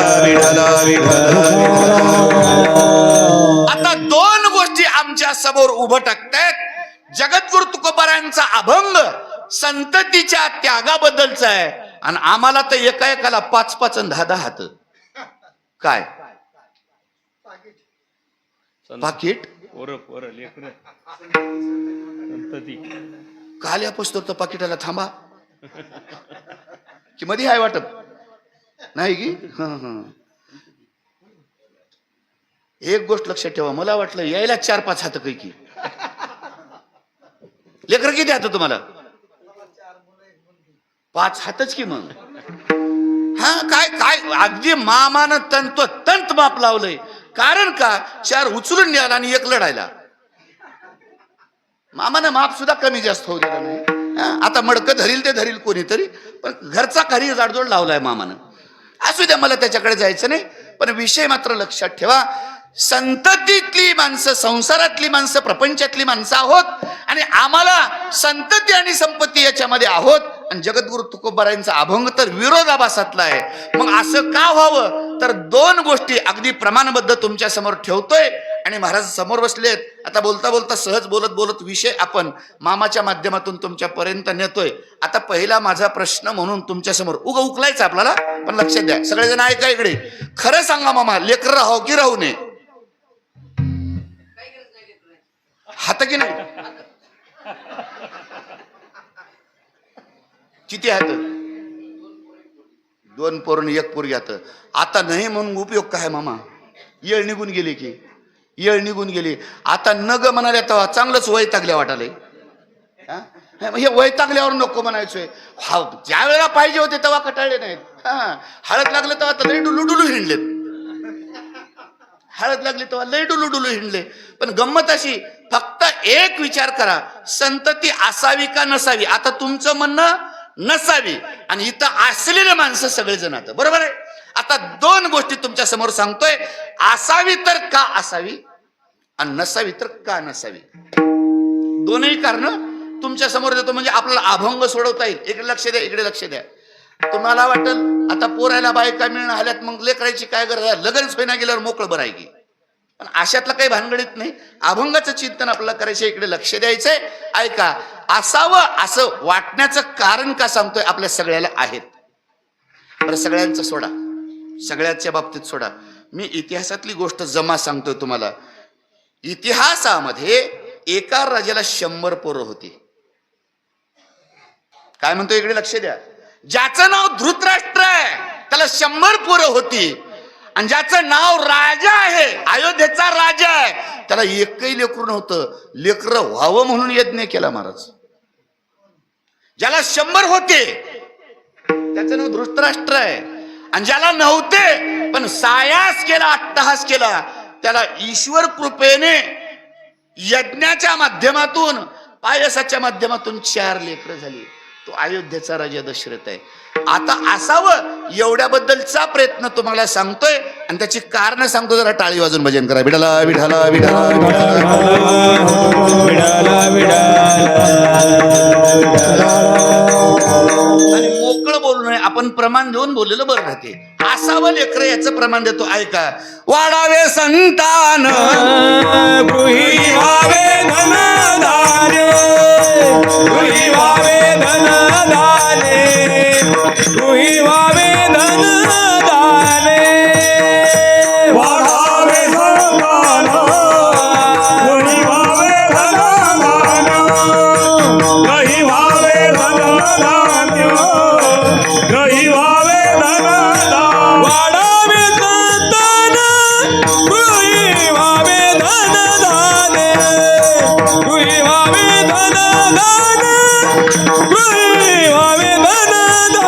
आता 2 गोष्टी आमच्या समोर उभं टाकतायत. जगद्गुरु तुकोबारायांचा अभंग संततीच्या त्यागाबद्दलचा आहे आणि आम्हाला तर एका एकाला 5-5 आणि 10-10 हात. काय पाकिट काल या पुस्तक तर पाकिटाला थांबा की मध्ये आहे वाटत नाही की. एक गोष्ट लक्षात ठेवा, मला वाटलं यायला 4-5 हात काही की. लेकर किती हात तुम्हाला? 5 हातच की मग. हा काय काय अगदी मामानं तंत माप लावलंय. कारण का 4 उचलून न्यायला आणि 1 लढायला. मामानं माप सुद्धा कमी जास्त होऊ दिलं नाही. आता मडकं धरील ते धरील कोणीतरी, पण घरचा काही जाडजोड लावलाय मामानं. असू द्या, मला त्याच्याकडे जायचं नाही, पण विषय मात्र लक्षात ठेवा. संततीतली माणसं, संसारातली माणसं, प्रपंचातली माणसं आहोत आणि आम्हाला संतती आणि संपत्ती याच्यामध्ये आहोत. आणि जगद्गुरु तुकोबारायांचा अभंग तर विरोधाभासातला आहे. मग असं का व्हावं? तर 2 गोष्टी अगदी प्रमाणबद्ध तुमच्या समोर ठेवतोय आणि महाराज समोर बसलेत. आता बोलता बोलता सहज बोलत बोलत विषय आपण मामाच्या माध्यमातून तुमच्या पर्यंत नेतोय. आता पहिला माझा प्रश्न म्हणून तुमच्या समोर उकलायचा आपल्याला, पण लक्षात द्या सगळेजण ऐका इकडे. खरं सांगा मामा, लेकर राहाव की राहू नये? हात की नाही? किती हात? 2 पोरं 1 पोरगी हात. आता नाही म्हणून उपयोग काय मामा? येळ निघून गेली की, येळ निघून गेली. आता नग म्हणाल्या तेव्हा चांगलंच वैतागल्या वाटालंय. हा? हे वैतागल्यावर नको म्हणायचोय. ज्या वेळेला पाहिजे होते तेव्हा कटाळले नाहीत. हा, हळद लागलं तेव्हा तर लई डुलू डुलू हिंडलेत. हळद लागली तेव्हा लई डुलू डुलू हिंडले. पण गंमत अशी, फक्त एक विचार करा, संतती असावी का नसावी. आता तुमचं म्हणणं नसावी, आणि इथं असलेले माणसं सगळेजण आता बरोबर आहे. आता दोन गोष्टी तुमच्या समोर सांगतोय, असावी तर का असावी आणि नसावी तर का नसावी. दोनही कारण तुमच्या समोर देतो, म्हणजे आपल्याला अभंग सोडवता येईल. इकडे लक्ष द्या, इकडे लक्ष द्या. तुम्हाला वाटेल आता पोरायला बायका मिळणं आल्यात, मग लेकरायची काय गरज आहे, लगनच होईना गेल्यावर मोकळं बरं आहे की. पण अशातलं काही भानगडीत नाही. अभंगाचं चिंतन आपल्याला करायचं, इकडे लक्ष द्यायचंय. ऐका, असावं असं वाटण्याचं कारण का सांगतोय, आपल्या सगळ्याला आहेत. बरं, सगळ्यांचं सोडा, सगळ्याच्या बाबतीत सोडा. मी इतिहासातली गोष्ट जमा सांगतोय तुम्हाला. इतिहासामध्ये एका राजाला 100 पोरं होती. काय म्हणतो, इकडे लक्ष द्या. ज्याचं नाव धृतराष्ट्र आहे त्याला 100 पोरं होती, आणि ज्याचं नाव राजा आहे, अयोध्येचा राजा आहे, त्याला एकही लेकरू नव्हतं. लेकरं व्हावं म्हणून यज्ञ केला महाराज. ज्याला 100 होते त्याचं नाव धृतराष्ट्र आहे, आणि ज्याला नव्हते पण सायास केला, अट्टहास केला, त्याला ईश्वर कृपेने यज्ञाच्या माध्यमातून, पायसाच्या माध्यमातून 4 लेकरं झाली. तो अयोध्येचा राजा दशरथ आहे. आता असावं एवढ्याबद्दलचा प्रयत्न तुम्हाला सांगतोय, आणि त्याची कारण सांगतो. जरा टाळी वाजून भजन करा. विठाला विठाला विठाला आणि मोकळं बोलू नये. आपण प्रमाण देऊन बोललेलं बरं राहते. असावं लेकरं याचं प्रमाण देतो. ऐका, वाढावे संतान, गृही व्हावे धनधान्य, गृही व्हावे धनधान्य, गृही व्हावे धनधान्य. वाढावे संतान, गृही व्हावे धनधान्य, गृही व्हावे धनधान्य, गृही व्हावे धनधान्य. वाढावे संतान, गृही व्हावे धनधान्य, गृही व्हावे धनधान्य, गृही व्हावे धनधान्य,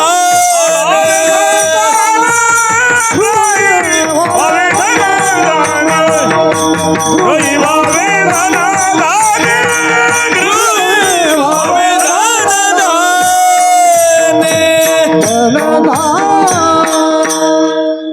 गृही व्हावे धनधान्य, गृही व्हावे धनधान्य, गृही व्हावे धनधान्य.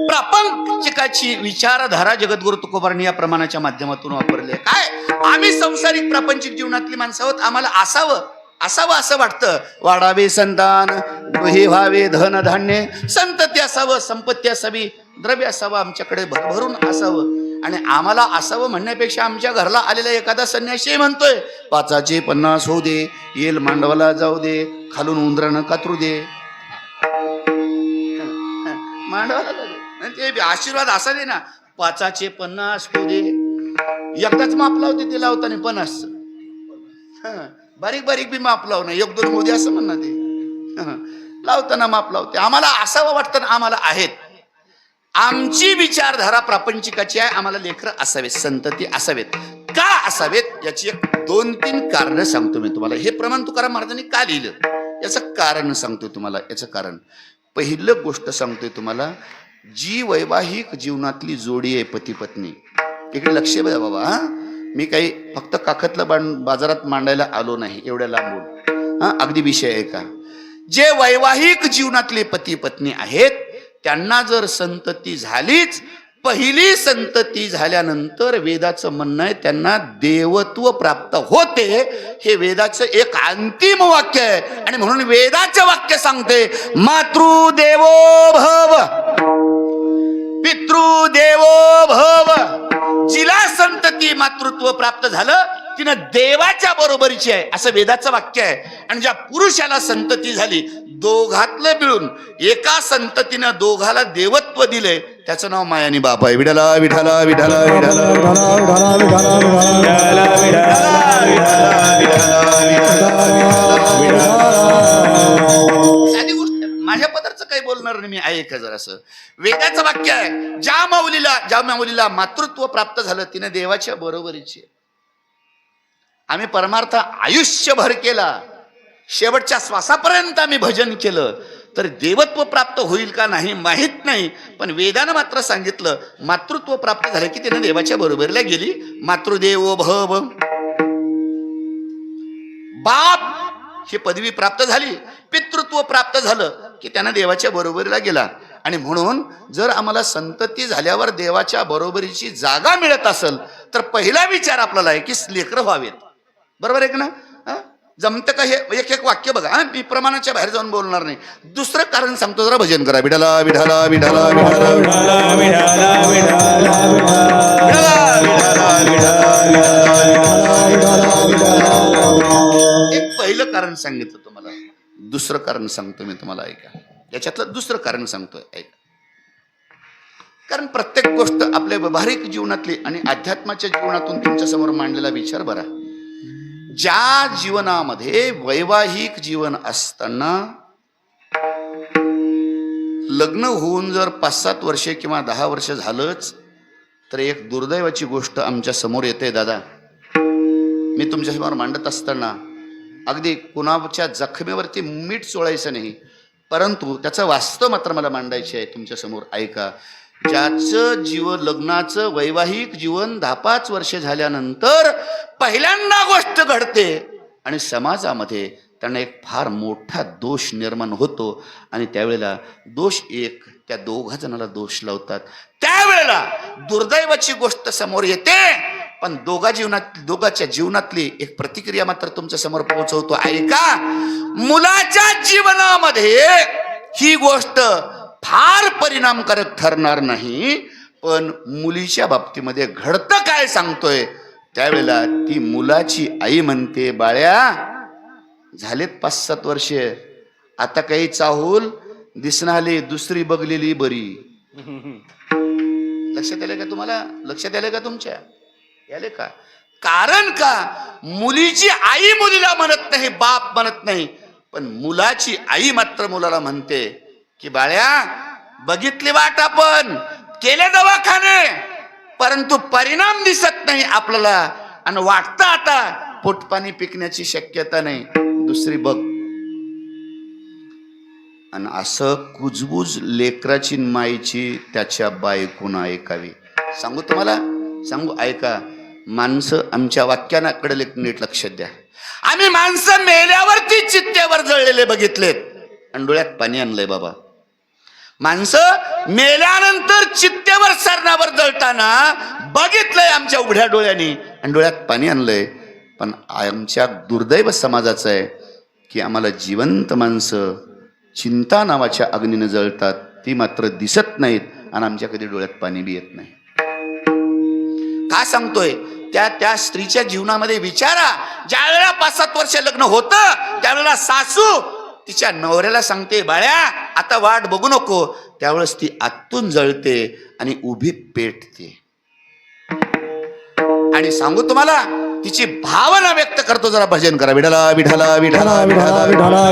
प्रापंचिकाची विचारधारा जगद्गुरु तुकोबारांनी या प्रमाणाच्या माध्यमातून वापरली. काय, आम्ही संसारिक प्रापंचिक जीवनातली माणसं आहोत, आम्हाला असावं असं वाटतं. वाढावे संतान, गृही व्हावे धनधान्य, संतती असावं, संपत्ती असावी, द्रव्य असावं, आमच्याकडे भरभरून असावं. आणि आम्हाला असावं म्हणण्यापेक्षा आमच्या घरला आलेला एखादा संन्यासी म्हणतोय 5चे 50 होऊ दे, येल मांडवाला जाऊ दे, खालून उंदरानं कातरू दे, मांडवाला जाऊ दे. ते आशीर्वाद असा दे ना, 5चे 50 होऊ दे. एकदाच माप लावते ते लावताना 50. बारीक बारीक बी माप लावणं, 1-2 होऊ दे असं म्हणणं ते लावताना माप लावते. आम्हाला असावं वाटतं, आम्हाला आहेत. आमची विचारधारा प्रापंचिकाची आहे. आम्हाला लेकरं असावेत, संतती असावेत. का असावेत याची 2-3 कारण सांगतो मी तुम्हाला. हे प्रमाण तुकाराम महाराजांनी का लिहिलं याचं कारण सांगतो तुम्हाला. याचं कारण, पहिलं गोष्ट सांगतोय तुम्हाला, जी वैवाहिक जीवनातली जोडी आहे पती पत्नी, इकडे लक्ष द्या बाबा. मी काही फक्त काखतलं बाजारात मांडायला आलो नाही एवढ्या लांबून. अगदी विषय आहे का. जे वैवाहिक जीवनातले पती पत्नी आहेत त्यांना जर संतती झालीच, पहिली संतती झाल्यानंतर वेदाचं म्हणणं आहे त्यांना देवत्व प्राप्त होते. हे वेदाचं एक अंतिम वाक्य आहे. आणि म्हणून वेदाचं वाक्य सांगते, मातृदेवो भव, पितृदेवो भव. जिला संतती मातृत्व प्राप्त झालं तिनं देवाच्या बरोबरीची आहे असं वेदाचं वाक्य आहे. आणि ज्या पुरुषाला संतती झाली, दोघातलं मिळून एका संततीनं दोघाला देवत्व दिले, त्याचं नाव मायानी बाप आहे. विठाला विठाला विठाला विठाला साधी गोष्ट. माझ्या पदरचं काही बोलणार नाही मी, ऐका जरासं. वेदाचं वाक्य आहे, ज्या माऊलीला मातृत्व प्राप्त झालं तिने देवाच्या बरोबरीची. आम्ही परमार्थ आयुष्यभर केला, शेवटच्या श्वासापर्यंत आम्ही भजन केलं, तर देवत्व प्राप्त होईल का नाही माहित नाही, पण वेदानं मात्र सांगितलं मातृत्व प्राप्त झालं की तिने देवाच्या बरोबरीला गेली. मातृदेवो भव, बाप ही पदवी प्राप्त झाली, पितृत्व प्राप्त झालं की त्यानं देवाच्या बरोबरीला गेला. आणि म्हणून जर आम्हाला संतती झाल्यावर देवाच्या बरोबरीची जागा मिळत असेल तर पहिला विचार आपल्याला आहे की लेकरं व्हावेत. बरोबर आहे का ना? जमतं का हे? एक एक वाक्य बघा, मी प्रमाणाच्या बाहेर जाऊन बोलणार नाही. दुसरं कारण सांगतो, जरा भजन करा. विठाला विठाला विठाला विठाला विठाला विठाला विठाला विठाला. एक पहिलं कारण सांगितलं तुम्हाला, दुसरं कारण सांगतो मी तुम्हाला, ऐका. याच्यातलं दुसरं कारण सांगतोय, ऐका. कारण प्रत्येक गोष्ट आपल्या व्यावहारिक जीवनातली आणि अध्यात्माच्या जीवनातून तुमच्या समोर मांडलेला विचार बरा. ज्या जीवनामध्ये वैवाहिक जीवन असताना लग्न होऊन जर 5-7 वर्षे किंवा 10 वर्ष झालंच तर एक दुर्दैवाची गोष्ट आमच्या समोर येते दादा. मी तुमच्या समोर मांडत असताना अगदी कुणाच्या जखमेवरती मीठ चोळायचं नाही, परंतु त्याचं वास्तव मात्र मला मांडायचे आहे तुमच्या समोर. ऐका. ज्याचं लग्नाचं वैवाहिक जीवन 10-5 वर्षे झाल्यानंतर पहिल्यांदा गोष्ट घडते आणि समाजामध्ये त्यांना एक फार मोठा दोष निर्माण होतो, आणि त्यावेळेला दोष एक त्या दोघा जणाला दोष लावतात. त्यावेळेला दुर्दैवाची गोष्ट समोर येते, पण दोघाच्या जीवनातली एक प्रतिक्रिया मात्र तुमच्या समोर पोहोचवतो. ऐका. मुलाच्या जीवनामध्ये ही गोष्ट फार परिणामकारक ठरणार नाही, पण मुलीच्या बाबतीमध्ये घडतं काय सांगतोय. त्यावेळेला ती मुलाची आई म्हणते, बाळ्या झालेत 5-7 वर्षे, आता काही चाहूल दिसणाली दुसरी बघलेली बरी. लक्षात आले का तुम्हाला? लक्षात आले का तुमच्या? याले का? कारण का मुलीची आई मुलीला म्हणत नाही, बाप म्हणत नाही, पण मुलाची आई मात्र मुलाला म्हणते की बाळ्या बघितली वाट, आपण केले दवाखाने, परंतु परिणाम दिसत नाही आपल्याला, आणि वाटतं आता पोटपाणी पिकण्याची शक्यता नाही, दुसरी बघ. आणि असं कुजबुज लेकराची माईची त्याच्या बायकोनं ऐकावी. सांगू तुम्हाला, सांगू, ऐका. माणसं आमच्या वाक्याकडे नीट लक्ष द्या. आम्ही माणसं मेल्यावरती चित्त्यावर जळलेले बघितलेत आणि डोळ्यात पाणी आणलंय बाबा. माणसं मेल्यानंतर चित्तेवर सरणावर जळताना बघितलंय आमच्या उघड्या डोळ्यांनी आणि डोळ्यात पाणी आणलंय. पण आमच्या दुर्दैव समाजाचं आहे की आम्हाला जिवंत माणसं चिंता नावाच्या अग्नीनं जळतात, ती मात्र दिसत नाहीत आणि आमच्या कधी डोळ्यात पाणी बी येत नाही. का सांगतोय? त्या स्त्रीच्या जीवनामध्ये विचारा. ज्या वेळेला 5-7 वर्ष लग्न होतं त्यावेळेला सासू तिच्या नवऱ्याला सांगते, बाळ्या आता वाट बघू नको. त्यावेळेस ती आतून जळते आणि उभी पेटते. आणि सांगू तुम्हाला, तिची भावना व्यक्त करतो. जरा भजन करा. विठाला विठाला विठाला विठाला विठाला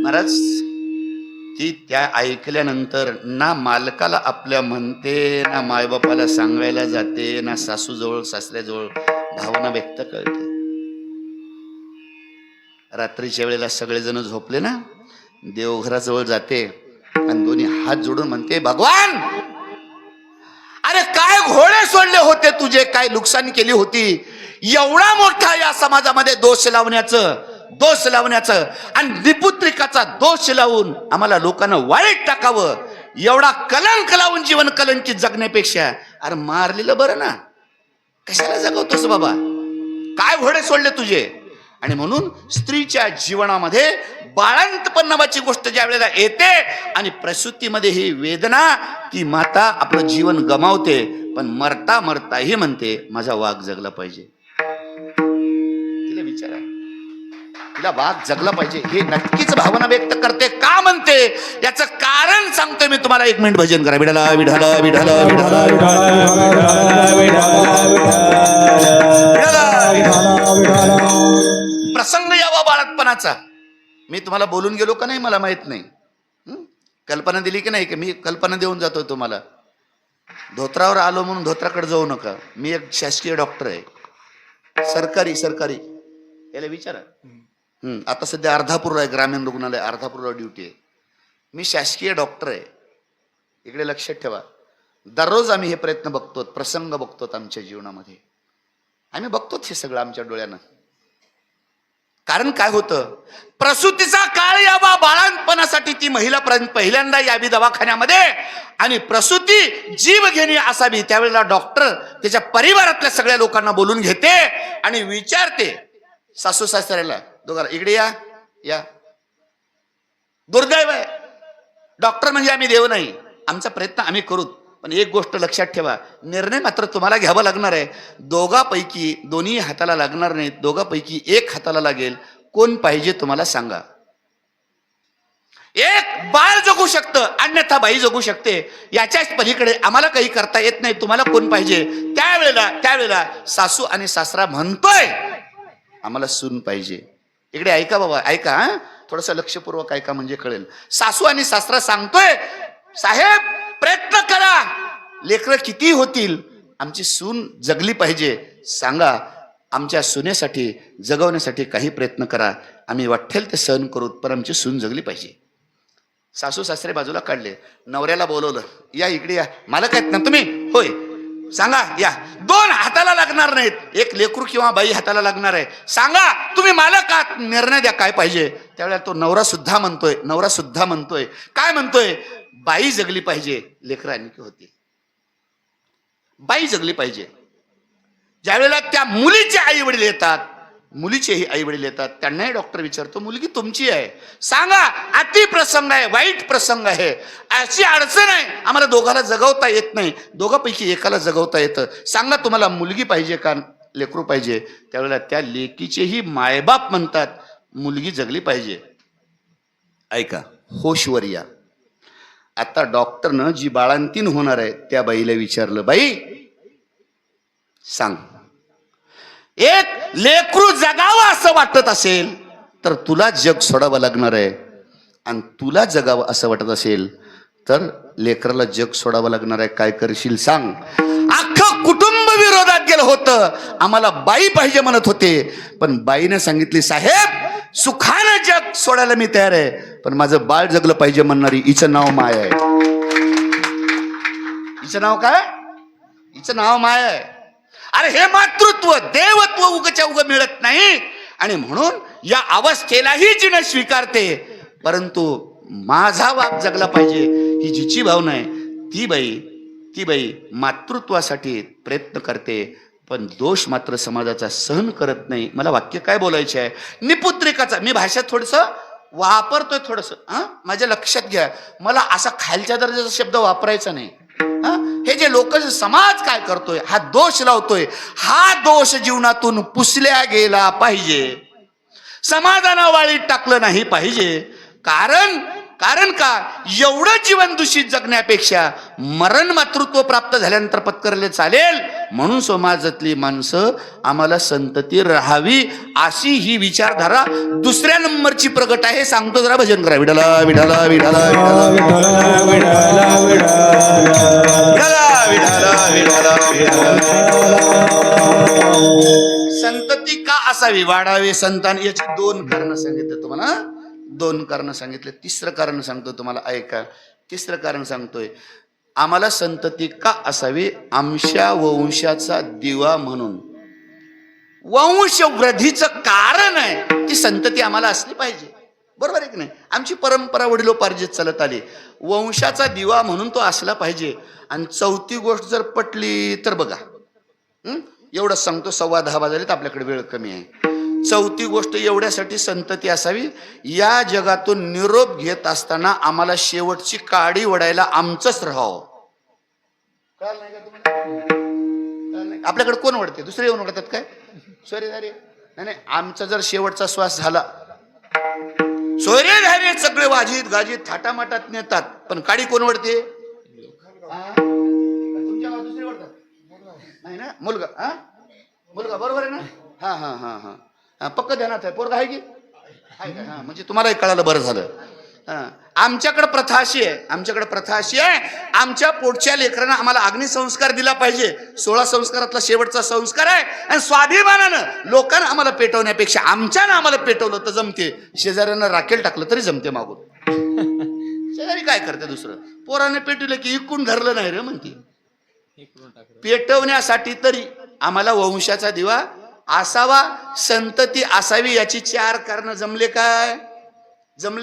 महाराज. ती त्या ऐकल्यानंतर ना मालकाला आपल्या म्हणते, ना मायबापाला सांगायला जाते, ना सासूजवळ सासऱ्याजवळ भावना व्यक्त करते. रात्रीच्या वेळेला सगळेजण झोपले ना, देवघराजवळ जाते आणि दोन्ही हात जोडून म्हणते, भगवान अरे काय घोडे सोडले होते तुझे, काय नुकसान केली होती, एवढा मोठा या समाजामध्ये दोष लावण्याचं आणि निपुत्रिकाचा दोष लावून आम्हाला लोकांना वाईट टाकावं, एवढा कलंक लावून जीवन कलंकित जगण्यापेक्षा अरे मारलेलं बरं ना. कशाला जगवतोस बाबा, काय घोडे सोडले तुझे. आणि म्हणून स्त्रीच्या जीवनामध्ये बाळंतपण नावाची गोष्ट ज्या वेळेला येते आणि प्रसूतीमध्ये ही वेदना, ती माता आपलं जीवन गमावते, पण मरता मरता ही म्हणते माझा वाघ जगला पाहिजे. तिला विचारा, तिला वाघ जगला पाहिजे हे नक्कीच भावना व्यक्त करते. का म्हणते याचं कारण सांगतोय मी तुम्हाला. 1 मिनिट भजन करा. विठाला विठाला विठाला विठाला विठाला विठाला विठाला विठाला प्रसंग यावा बाळातपणाचा. मी तुम्हाला बोलून गेलो का नाही मला माहित नाही. कल्पना दिली की नाही की मी कल्पना देऊन जातोय तुम्हाला. धोत्रावर आलो म्हणून धोत्राकडे जाऊ नका. मी एक शासकीय डॉक्टर आहे. सरकारी याला विचारा. आता सध्या अर्धापूरला आहे, ग्रामीण रुग्णालय अर्धापूरला ड्युटी आहे. मी शासकीय डॉक्टर आहे. इकडे लक्षात ठेवा. दररोज आम्ही हे प्रयत्न बघतो, प्रसंग बघतो आमच्या जीवनामध्ये. आम्ही बघतो हे सगळं आमच्या डोळ्यानं. कारण काय होतं, प्रसूतीचा काळ यावा बाळांपणासाठी ती महिला पहिल्यांदा यावी दवाखान्यामध्ये आणि प्रसूती जीव घेणी असावी. त्यावेळेला डॉक्टर त्याच्या परिवारातल्या सगळ्या लोकांना बोलून घेते आणि विचारते सासू सासऱ्याला, दोघाला इकडे या. दुर्दैव आहे, डॉक्टर म्हणजे आम्ही देव नाही. आमचा प्रयत्न आम्ही करू, पण एक गोष्ट लक्षात ठेवा, निर्णय मात्र तुम्हाला घ्यावा लागणार आहे. दोघापैकी दोन्ही हाताला लागणार नाहीत, दोघापैकी एक हाताला लागेल. कोण पाहिजे तुम्हाला सांगा. एक बाळ जगू शकतं, अन्यथा बाई जगू शकते. याच्याच पलीकडे आम्हाला काही करता येत नाही. तुम्हाला कोण पाहिजे? त्यावेळेला सासू आणि सासरा म्हणतोय आम्हाला सून पाहिजे. इकडे ऐका बाबा, ऐका, थोडस लक्षपूर्वक ऐका म्हणजे कळेल. सासू आणि सासरा सांगतोय साहेब प्रयत्न करा, लेकरं किती होतील, आमची सून जगली पाहिजे. सांगा, आमच्या सुनेसाठी जगवण्यासाठी काही प्रयत्न करा, आम्ही वाटेल ते सहन करू, पण आमची सून जगली पाहिजे. सासू सासरे बाजूला काढले, नवऱ्याला बोलवलं, या इकडे या. मालक आहेत ना तुम्ही? होय. सांगा, या. दोन हाताला लागणार नाहीत, एक लेकरू किंवा बाई हाताला लागणार आहे. सांगा तुम्ही मालक आहात, निर्णय द्या काय पाहिजे. त्यावेळेला तो नवरा सुद्धा म्हणतोय काय म्हणतोय? बाई जगली पाहिजे, लेकरं आणखी होती. बाई जगली पाहिजे. ज्यावेळेला त्या मुलीचे आई वडील येतात, मुलीचेही आई वडील येतात, त्यांनाही डॉक्टर विचारतो मुलगी तुमची आहे, सांगा अति प्रसंग आहे, वाईट प्रसंग आहे, अशी अडचण आहे, आम्हाला दोघाला जगवता येत नाही, दोघांपैकी एकाला जगवता येतं, सांगा तुम्हाला मुलगी पाहिजे का लेकरू पाहिजे. त्यावेळेला त्या लेकीचेही मायबाप म्हणतात मुलगी जगली पाहिजे. ऐका, होशवर या. आता डॉक्टरनं जी बाळंतीण होणार आहे त्या बाईला विचारलं, बाई सांग, एक लेकरू जगावं असं वाटत असेल तर तुला जग सोडावं लागणार आहे, आणि तुला जगावं असं वाटत असेल तर लेकराला जग सोडावं लागणार आहे. काय करशील सांग. अख्खं कुटुंब विरोधात गेलं होतं, आम्हाला बाई पाहिजे म्हणत होते, पण बाईने सांगितली साहेब सुखानं जग सोडायला मी तयार आहे, पण माझं बाळ जगलं पाहिजे म्हणणारी हिचं नाव माया आहे. हिचं नाव काय? हिचं नाव माया आहे. अरे हे मातृत्व देवत्व उगच्या उग मिळत नाही, आणि म्हणून या अवस्थेलाही जिने स्वीकारते, परंतु माझा बाप जगला पाहिजे ही जिची भावना आहे, ती बाई मातृत्वासाठी प्रयत्न करते, पण दोष मात्र समाजाचा सहन करत नाही. मला वाक्य काय बोलायचे आहे, निपुत्रिकाचा मी भाषा थोडस वापरतोय, थोडस माझ्या लक्षात घ्या, मला असा खालच्या दर्जाचा शब्द वापरायचा नाही. हे जे लोक समाज काय करतोय, हा दोष लावतोय, हा दोष जीवनातून पुसल्या गेला पाहिजे, समाजानं वाळीत टाकलं नाही पाहिजे. कारण का एवढं जीवन दूषित जगण्यापेक्षा मरण मातृत्व प्राप्त झाल्यानंतर पत्करले चालेल. म्हणून समाजातली माणसं आम्हाला संतती राहावी अशी ही विचारधारा दुसऱ्या नंबरची प्रगट आहे. सांगतो जरा भजन करा. विठला विठला विठला संतती का असावी, वाढावे संतान, याची दोन कारण सांगितले तुम्हाला, दोन कारण सांगितले. तिसरं कारण सांगतो तुम्हाला, ऐका. तिसरं कारण सांगतोय, आम्हाला संतती का असावी, आमच्या वंशाचा दिवा म्हणून. वंश वृद्धीचं कारण आहे ती संतती आम्हाला असली पाहिजे. बरोबर आहे की नाही? आमची परंपरा वडिलोपार्जित चालत आली, वंशाचा दिवा म्हणून तो असला पाहिजे. आणि चौथी गोष्ट जर पटली तर बघा, एवढं सांगतो, 10:15 वाजलेत, आपल्याकडे वेळ कमी आहे. चौथी गोष्ट एवढ्यासाठी संतती असावी, या जगातून निरोप घेत असताना आम्हाला शेवटची काडी वडायला आमचंच राहावं. कळलं नाही का तुम्हाला? आपल्याकडे कोण वडते? दुसरे येऊन वडतात काय? सोयरेधारी नाही, आमचा जर शेवटचा श्वास झाला, सोयरेधारी सगळे वाजीत गाजीत थाटामाटात नेतात, पण काडी कोण वडते? तुमच्या दुसरे वडतात नाही ना? मुलगा बरोबर आहे ना? हा हा हा हा पक्क ध्यानात आहे. पोरगा आहे की आहे का? हा म्हणजे तुम्हालाही कळालं, बरं झालं. हा आमच्याकडे प्रथा अशी आहे, आमच्या पोटच्या लेकरांना आम्हाला अग्निसंस्कार दिला पाहिजे. 16 संस्कारातला शेवटचा संस्कार आहे. आणि स्वाभिमानानं लोकांना आम्हाला पेटवण्यापेक्षा आमच्यानं आम्हाला पेटवलं तर जमते. शेजाऱ्यांना राखेल टाकलं तरी जमते मागून. शेजारी काय करते दुसरं, पोराने पेटवलं की इकून धरलं नाही रे म्हणते. पेटवण्यासाठी तरी आम्हाला वंशाचा दिवा असावा, संतती असावी, याची 4 कारणं जमले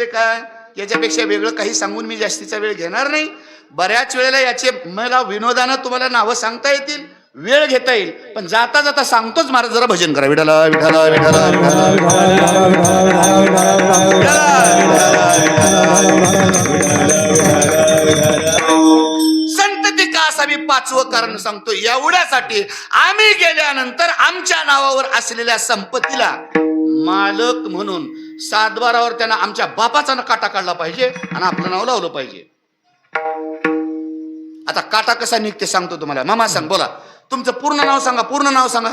काय? याच्यापेक्षा वेगळं काही सांगून मी जास्तीचा वेळ घेणार नाही. बऱ्याच वेळेला याचे मला विनोदानं तुम्हाला नावं सांगता येतील, वेळ घेता येईल, पण जाता जाता सांगतोच, महाराज जरा भजन करा. विठ्ठला विठ्ठला विठ्ठला संतती का असावी 5वं कारण सांगतो. एवढ्यासाठी आम्ही गेल्यानंतर आमच्या नावावर असलेल्या संपत्तीला मालक म्हणून 7-12वर त्यांना आमच्या बापाचा काटा काढला पाहिजे आणि आपलं नाव लावलं पाहिजे. आता काटा कसा निघते सांगतो तुम्हाला. मामा सांग, बोला तुमचं पूर्ण नाव सांगा. पूर्ण नाव सांगा.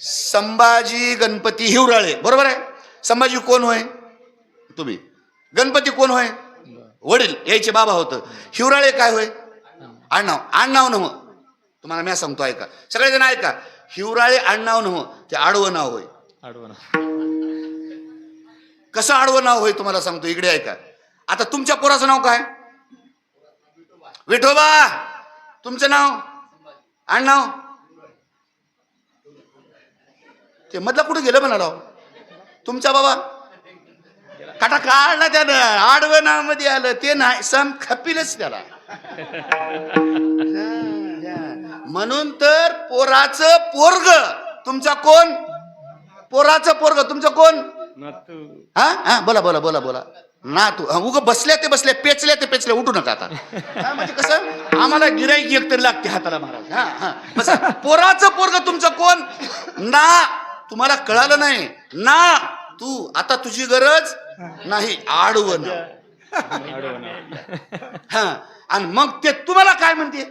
संभाजी गणपती हिवराळे, बरोबर आहे. संभाजी कोण होय? तुम्ही. गणपती कोण होय? वडील, यायचे बाबा होतं. हिवराळे काय होय? आडनाव नव. तुम्हाला मी सांगतो, ऐका सगळेजण ऐका. हिवराळे आडनाव नव, ते आडवं नाव होय. कसं आडवं नाव होय तुम्हाला सांगतो, इकडे ऐका. आता तुमच्या पोराचं नाव काय? विठोबा. तुमचं नाव? आडनाव? ते मधला कुठे गेलं म्हणा राव. तुमचा बाबा काटा काढला त्यानं, आडवं नाव मध्ये आलं ते नाही, सम खपीलच त्याला. म्हणून तर पोराचं पोरग तुमचा कोण? पोराचं पोरग तुमचं कोण? हा बोला बोला बोला बोला. ना तू उग बसल्या ते पेचले उठू नका आता. म्हणजे कसं आम्हाला गिराईक एक तरी लागते हाताला महाराज. हा बस. पोराचं पोरग तुमचं कोण? ना तुम्हाला कळालं नाही ना. तू आता तुझी गरज नाही, आडवं हा. आणि मग ते तुम्हाला काय म्हणते?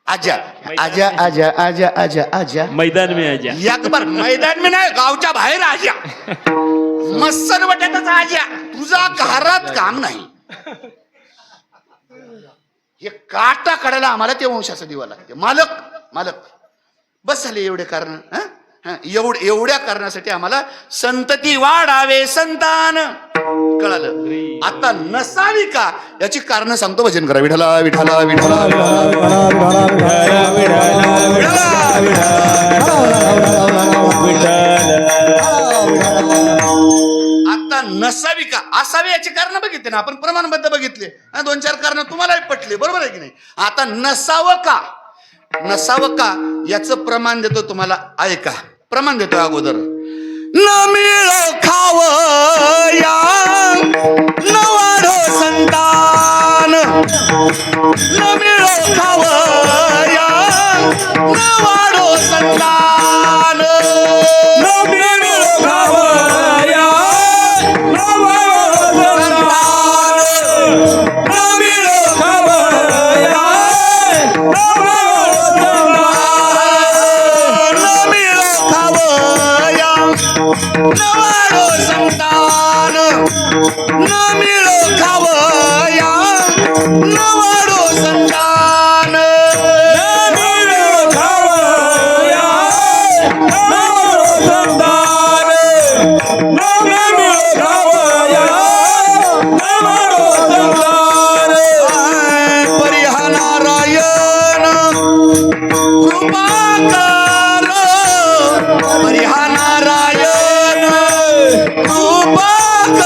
आजा आजा आजा आजा आजा आजा मैदान में आजा. एक बार मैदान में नाही, गावच्या बाहेर आजा. मस्सन वाट्यातच आजा, तुझा घरात काम नाही. हे काटा काढायला आम्हाला ते वंशाचा दिवा लागते. मालक बस झाले एवढे कारण. एवढ्या कारणासाठी आम्हाला संतती वाढावे, संतान. कळालं? आता नसावी का याची कारण सांगतो. भजन करा. विठ्ठला विठ्ठला विठ्ठला आता नसावी का असावी याची कारण बघितले ना आपण, प्रमाणबद्ध बघितले. 2-4 कारण तुम्हालाही पटले, बरोबर आहे की नाही. आता नसावं का याचं प्रमाण देतो तुम्हाला, ऐका. प्रमाण देतो अगोदर. न मिळो खावया न वाढो संतान, न मिळो खावया न वाढो संतान, न मिळो खावया न वाढो संतान, न मिळो खावया न वाढो संतान, न मिळो खावया नवाडो संतान, न मिळो खावया नवाडो संतान, न मिळो खावया नवाडो संतान, न मिळो खावया नवाडो संतान. परिहा नारायण कृपाकर, परिहा नारायण कृपाकर,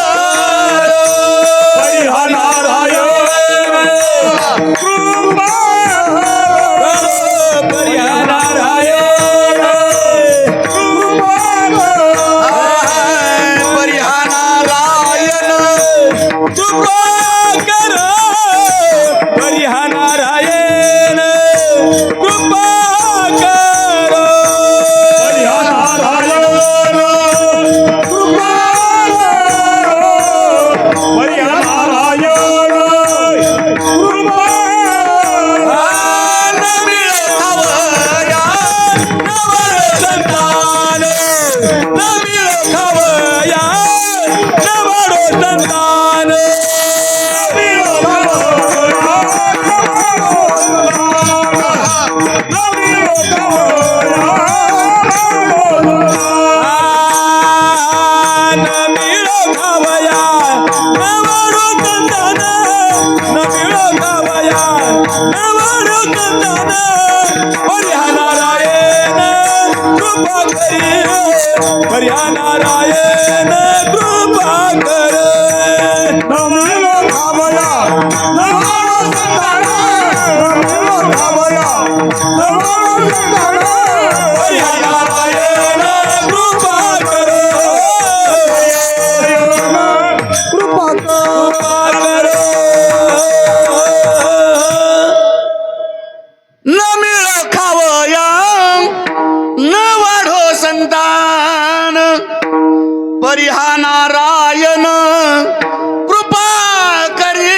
करी पर्या नारायण कृपा कर नमिलो धावला नमिलो संताना नमिलो धावला नमिलो संताना पर्या नारायण कृपा कर कृपा कर कृपा कर न मिळ खावया न वाढो संतान परिहा नारायण कृपा करी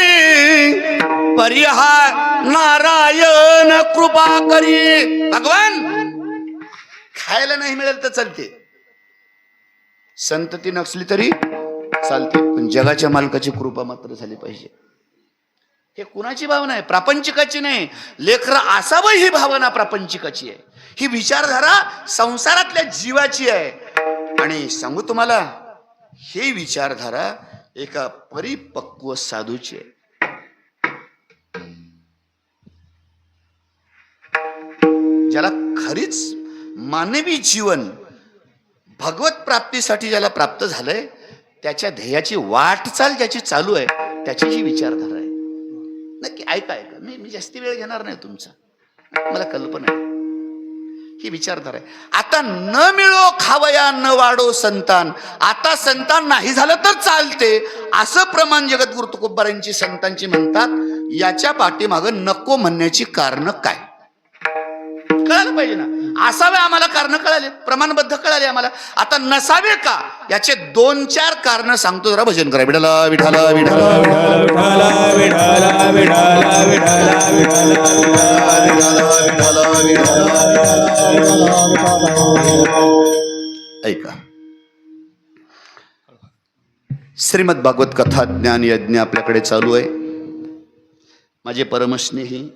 परिहा नारायण कृपा करी. भगवान खायला नाही मिळेल तर चालते, संतती नसली तरी चालते, पण जगाच्या मालकाची कृपा मात्र झाली पाहिजे. हे कुणाची भावना आहे? प्रापंचिकाची नाही. लेकर असावं ही भावना प्रापंचिकाची आहे. ही विचारधारा संसारातल्या जीवाची आहे. आणि सांगू तुम्हाला, ही विचारधारा एका परिपक्व साधूची आहे. ज्याला खरीच मानवी जीवन भगवत प्राप्तीसाठी ज्याला प्राप्त झालंय, त्याच्या ध्येयाची वाटचाल ज्याची चालू आहे, त्याची ही विचारधारा आहे. नक्की ऐका ऐका, मी जास्ती वेळ घेणार नाही तुमचा, मला कल्पना आहे. ही विचारधारा आहे. आता न मिळो खावया न वाढो संतान, आता संतान नाही झालं तर चालते असं प्रमाण जगद्गुरु तुकोबारायांची संतांची म्हणतात. याच्या पाठीमागं नको म्हणण्याची कारण काय कळायला पाहिजे ना. असावे आम्हाला कारण कळाले, प्रमाणबद्ध कळाले आम्हाला. आता नसावे का याचे 2-4 कारण सांगतो, जरा भजन करा. विठाला विठाला विठाला विठाला विठाला विठाला विठाला. ऐका, श्रीमद भागवत कथा ज्ञान यज्ञ आपल्याकडे चालू आहे. माझे परमस्नेही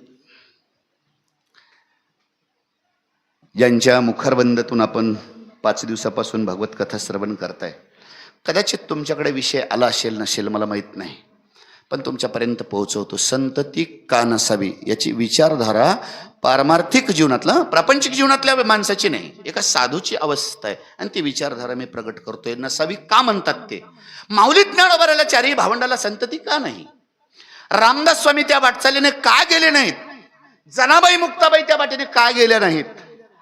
ज्यांच्या मुखारबंदातून आपण 5 दिवसापासून भागवत कथा श्रवण करताय, कदाचित तुमच्याकडे विषय आला असेल नसेल मला माहीत नाही, पण तुमच्यापर्यंत पोहोचवतो. संतती का नसावी याची विचारधारा पारमार्थिक जीवनातला, प्रापंचिक जीवनातल्या माणसाची नाही, एका साधूची अवस्था आहे. आणि ती विचारधारा मी प्रगट करतोय. नसावी का म्हणतात ते? माऊली ज्ञानोबाराला 4ही भावंडाला संतती का नाही? रामदास स्वामी त्या वाटचालीने का गेले नाहीत? जनाबाई मुक्ताबाई त्या वाटेने का गेल्या नाहीत?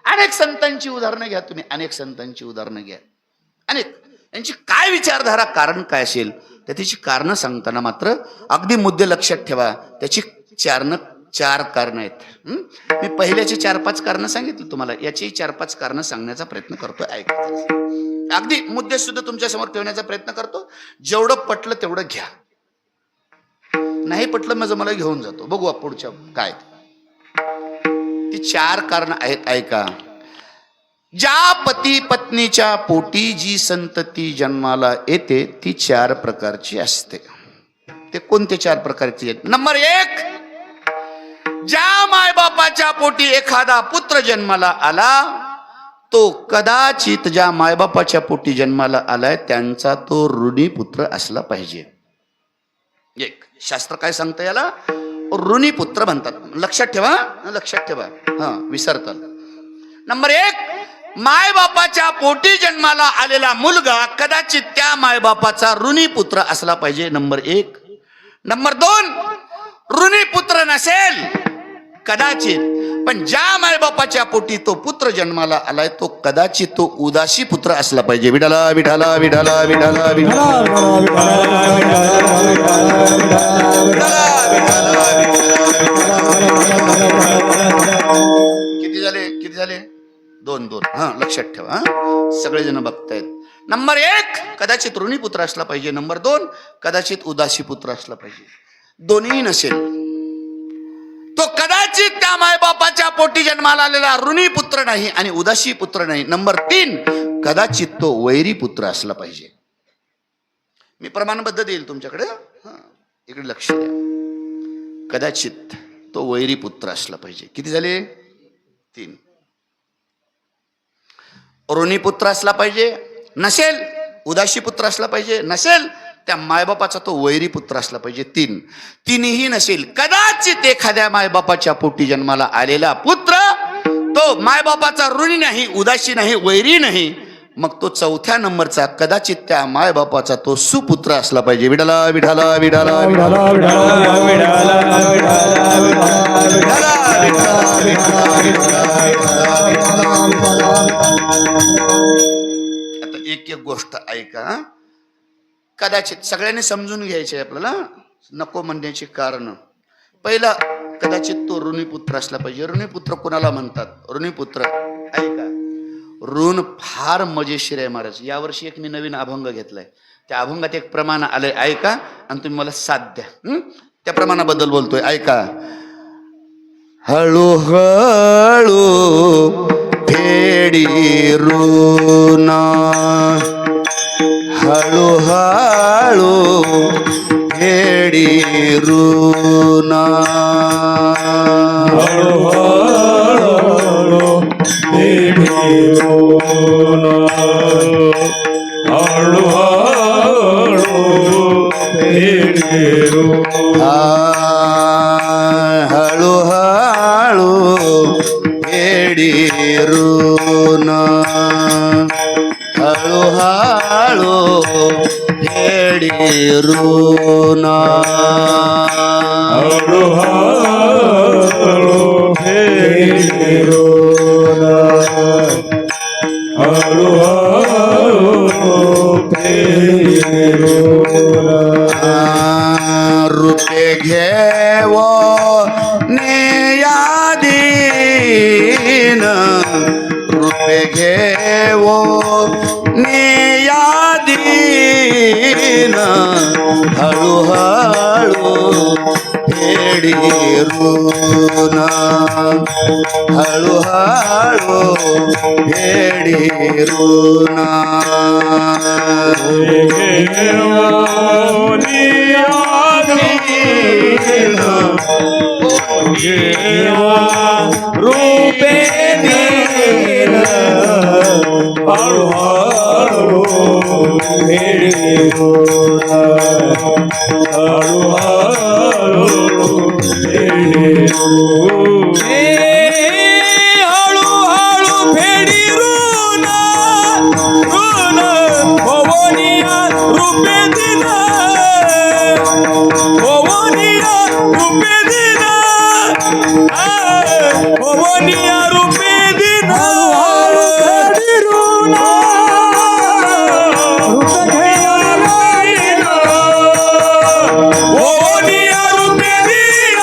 अनेक संतांची उदाहरणं घ्या तुम्ही, अनेक संतांची उदाहरणं घ्या, अनेक. यांची काय विचारधारा, कारण काय असेल, तर त्याची कारणं सांगताना मात्र अगदी मुद्दे लक्षात ठेवा. त्याची 4 कारणं आहेत. मी पहिल्याची 4-5 कारणं सांगितली तुम्हाला, याची 4-5 कारणं सांगण्याचा प्रयत्न करतो. ऐका, अगदी मुद्दे सुद्धा तुमच्या समोर ठेवण्याचा प्रयत्न करतो. जेवढं पटलं तेवढं घ्या, नाही पटलं माझं मला घेऊन जातो. बघू पुढच्या काय. ती 4 कारणं आहेत, ऐका. ज्या पती पत्नीच्या पोटी जी संतती जन्माला येते ती 4 प्रकारची असते. ते कोणते 4 प्रकारची आहेत? नंबर 1, ज्या मायबापाच्या पोटी एखादा पुत्र जन्माला आला, तो कदाचित ज्या मायबापाच्या पोटी जन्माला आलाय त्यांचा तो ऋणी पुत्र असला पाहिजे. एक शास्त्र काय सांगतं याला? ऋणी पुत्र म्हणतात. लक्षात ठेवा, लक्षात ठेवा, हा विसरतात. नंबर 1, मायबापाच्या पोटी जन्माला आलेला मुलगा कदाचित त्या मायबापाचा ऋणी पुत्र असला पाहिजे. नंबर 1. नंबर 2, ऋणी पुत्र नसेल कदाचित, पण ज्या मायबापाच्या पोटी तो पुत्र जन्माला आलाय तो कदाचित तो उदासी पुत्र असला पाहिजे. विठाला विठाला विठाला विठाला किती झाले? 2. हा लक्षात ठेवा, सगळेजण बघतायत. नंबर 1, कदाचित ऋणी पुत्र असला पाहिजे. नंबर 2, कदाचित उदासी पुत्र असला पाहिजे. दोन्ही नसेल, तो कदाचित त्या मायबापाच्या पोटी जन्माला आलेला ऋणी पुत्र नाही आणि उदासी पुत्र नाही. नंबर 3, कदाचित तो वैरी पुत्र असला पाहिजे. मी प्रमाणबद्ध देईल तुमच्याकडे, इकडे लक्ष द्या. कदाचित तो वैरी पुत्र असला पाहिजे. किती झाले? 3. ऋणी पुत्र असला पाहिजे, नसेल उदासी पुत्र असला पाहिजे, नसेल त्या मायबापाचा तो वैरी पुत्र असला पाहिजे. 3. तिन्ही नसेल, कदाचित एखाद्या मायबापाच्या पोटी जन्माला आलेला पुत्र तो तो मायबापाचा ऋणी नाही, उदासी नाही, वैरी नाही, मग तो चौथ्या नंबरचा कदाचित त्या मायबापाचा तो सुपुत्र असला पाहिजे. विठाला विठाला विठाला विठाला आता एक एक गोष्ट ऐका. कदाचित सगळ्यांनी समजून घ्यायचे आपल्याला, नको म्हणण्याची कारण. पहिला कदाचित तो ऋणीपुत्र असला पाहिजे. ऋणीपुत्र कोणाला म्हणतात? ऋणीपुत्र ऐका, ऋण फार मजेशीर आहे महाराज. यावर्षी एक मी नवीन अभंग घेतलाय, त्या अभंगात एक प्रमाण आलंय, ऐका आणि तुम्ही मला साथ द्या. त्या प्रमाणाबद्दल बोलतोय, ऐका. हळूहळू फेडी ऋण, हळूहळू फेडी ऋण, हळूहळू फेडी ऋण, हळूहळू फेडी ऋण, हळूहळू फेडी ऋण, हळूहळू फेडी ऋण. रुपे घेव नेयादीन, रुपे घेव नेयादीन, हळूहळू फेडी ऋण, हळूहळू फेडी ऋण. रूपे दीन, हळूहळू फेडी ऋण, हळूहळू फेडी ऋण. हळूहळू फेडी ऋण, ऋण भवनिया रूपे दिन, भवनिया रूपे दिन, भवनिया रूपे दिन, फेडी ऋण, भवनिया रूपे दिन,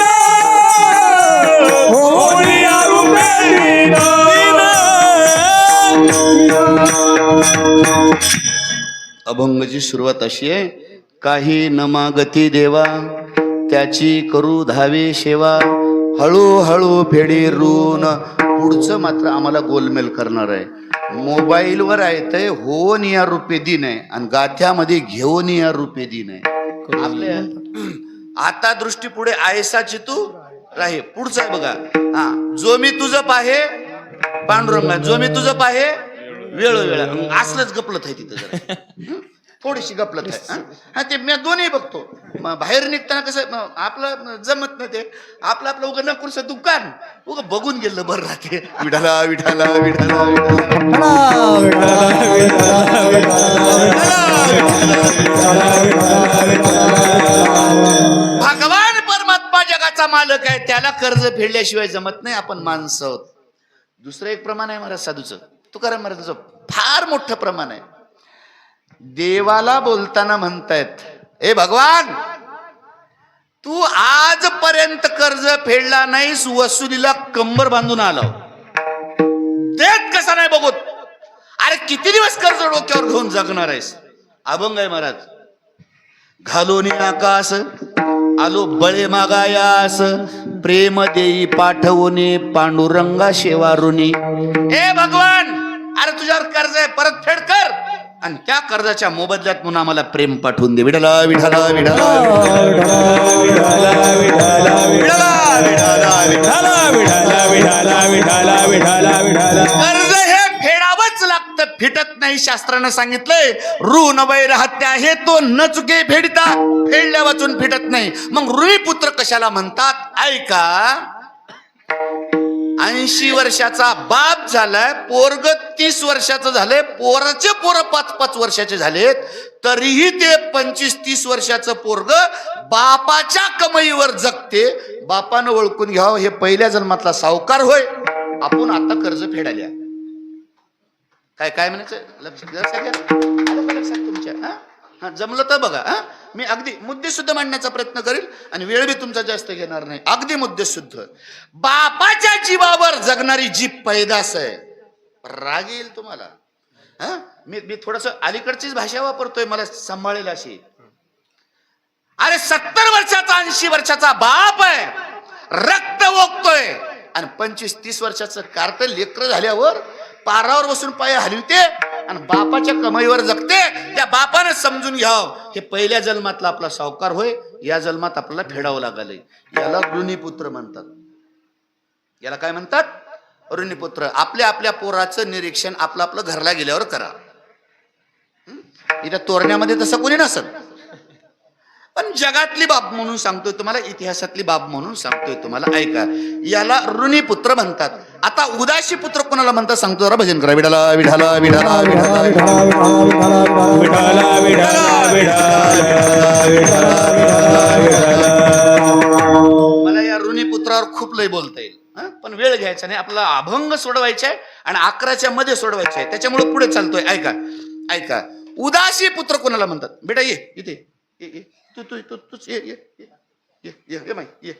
भवनिया रूपे दिन. अभंगाची सुरुवात अशी आहे, काही न मागती देवा, त्याची करू धावे सेवा, हळूहळू फेडी ऋण. पुढचं मात्र आम्हाला गोलमेल करणार आहे. मोबाईलवर आहे ते होऊन या रुपये दिन आहे आणि गाथ्यामध्ये घेऊन या रुपये दिन आहे. आपल्या आता दृष्टी पुढे आयसाची तू राहे. पुढचं आहे बघा, हा, जो मी तुझं पाहे पांडुरंगा, जो मी तुझं पाहे वेळोवेळा. असलंच गपलत आहे तिथं जरा, थोडीशी गपलत आहे. हा, ते मी दोन्ही बघतो. बाहेर निघताना कसं आपलं जमत नाही, ते आपलं आपलं उगं नकुरचं दुकान उगं बघून गेलं बरं राहते. विठाला विठाला विठाला भगवान परमात्मा जगाचा मालक आहे, त्याला कर्ज फेडल्याशिवाय जमत नाही. आपण माणसं आहोत. दुसरं एक प्रमाण आहे महाराज साधूचं, तुकाराम महाराजांचं फार मोठं प्रमाण आहे. देवाला बोलताना म्हणतायत, ए भगवान, तू आजपर्यंत कर्ज फेडला नाहीस, वसुलीला कंबर बांधून आला, देत कसा नाही बघत. अरे किती दिवस कर्ज डोक्यावर घेऊन जगणार आहेस? अभंग आहे महाराज. घालोनी आकाश आलो बळे मागायास, प्रेम देई पाठवणे पांडुरंगा शेवारुनी. हे भगवान, अरे तुझ्यावर कर्ज आहे, परत फेड कर आणि त्या कर्जाच्या मोबदल्यात म्हणून आम्हाला प्रेम पाठवून दे. विठाला विठाला विठाला कर्ज हे फेडावंच लागतं, फिटत नाही. शास्त्रानं सांगितलंय, ऋण वैर हत्या हे तो न चुके फेडता, फेडल्या वाचून फिटत नाही. मग ऋणी पुत्र कशाला म्हणतात? ऐका, 80 वर्षाचा बाप झालाय, पोरग 30 वर्षाचं झालंय, पोराचे पोरं 5-5 वर्षाचे झालेत, तरीही ते 25-30 वर्षाचं पोरग बापाच्या कमाईवर जगते. बापानं ओळखून घ्यावं हे पहिल्या जन्मातला सावकार होय, आपण आता कर्ज फेडायला. काय काय म्हणायचं लक्षात तुमच्या? हा जमलं तर बघा. मी अगदी मुद्दे सुद्धा मांडण्याचा प्रयत्न करेल आणि वेळ बी तुमचा जास्त घेणार नाही. अगदी मुद्दे सुद्धा. बापाच्या जीवावर जगणारी जी पैदास आहे, राग येईल तुम्हाला. मी थोडस अलीकडचीच भाषा वापरतोय, मला सांभाळेल अशी. अरे 70 वर्षाचा 80 वर्षाचा बाप आहे, रक्त ओकतोय, आणि 25-30 वर्षाचं कार्ट लेकर झाल्यावर पारावर बसून पाय हलवते आणि बापाच्या कमाईवर जगते. त्या बापानं समजून घ्यावं हे पहिल्या जन्मातला आपला सावकार होय, या जन्मात आपल्याला फेडावं लागलंय. याला ऋणीपुत्र म्हणतात. याला काय म्हणतात? ऋणीपुत्र. आपल्या आपल्या पोराचं निरीक्षण आपलं आपलं घरला गेल्यावर करा. इथं तोरण्यामध्ये तसं कोणी नसत, पण जगातली बाब म्हणून सांगतोय तुम्हाला, इतिहासातली बाब म्हणून सांगतोय तुम्हाला. ऐका, याला ऋणीपुत्र म्हणतात. आता उदासी पुत्र कोणाला म्हणतात सांगतो जरा. भजन करा. विठाला विठाला विठाला विठाला मला या ऋणीपुत्रावर खूप लय बोलता येईल, पण वेळ घ्यायचा नाही. आपला अभंग सोडवायचा आहे आणि 11च्या मध्ये सोडवायचा आहे, त्याच्यामुळे पुढे चालतोय. ऐका ऐका, उदासी पुत्र कोणाला म्हणतात? बेटा ये इथे, ये तू तू तू तूच ये ये ये ये माई ये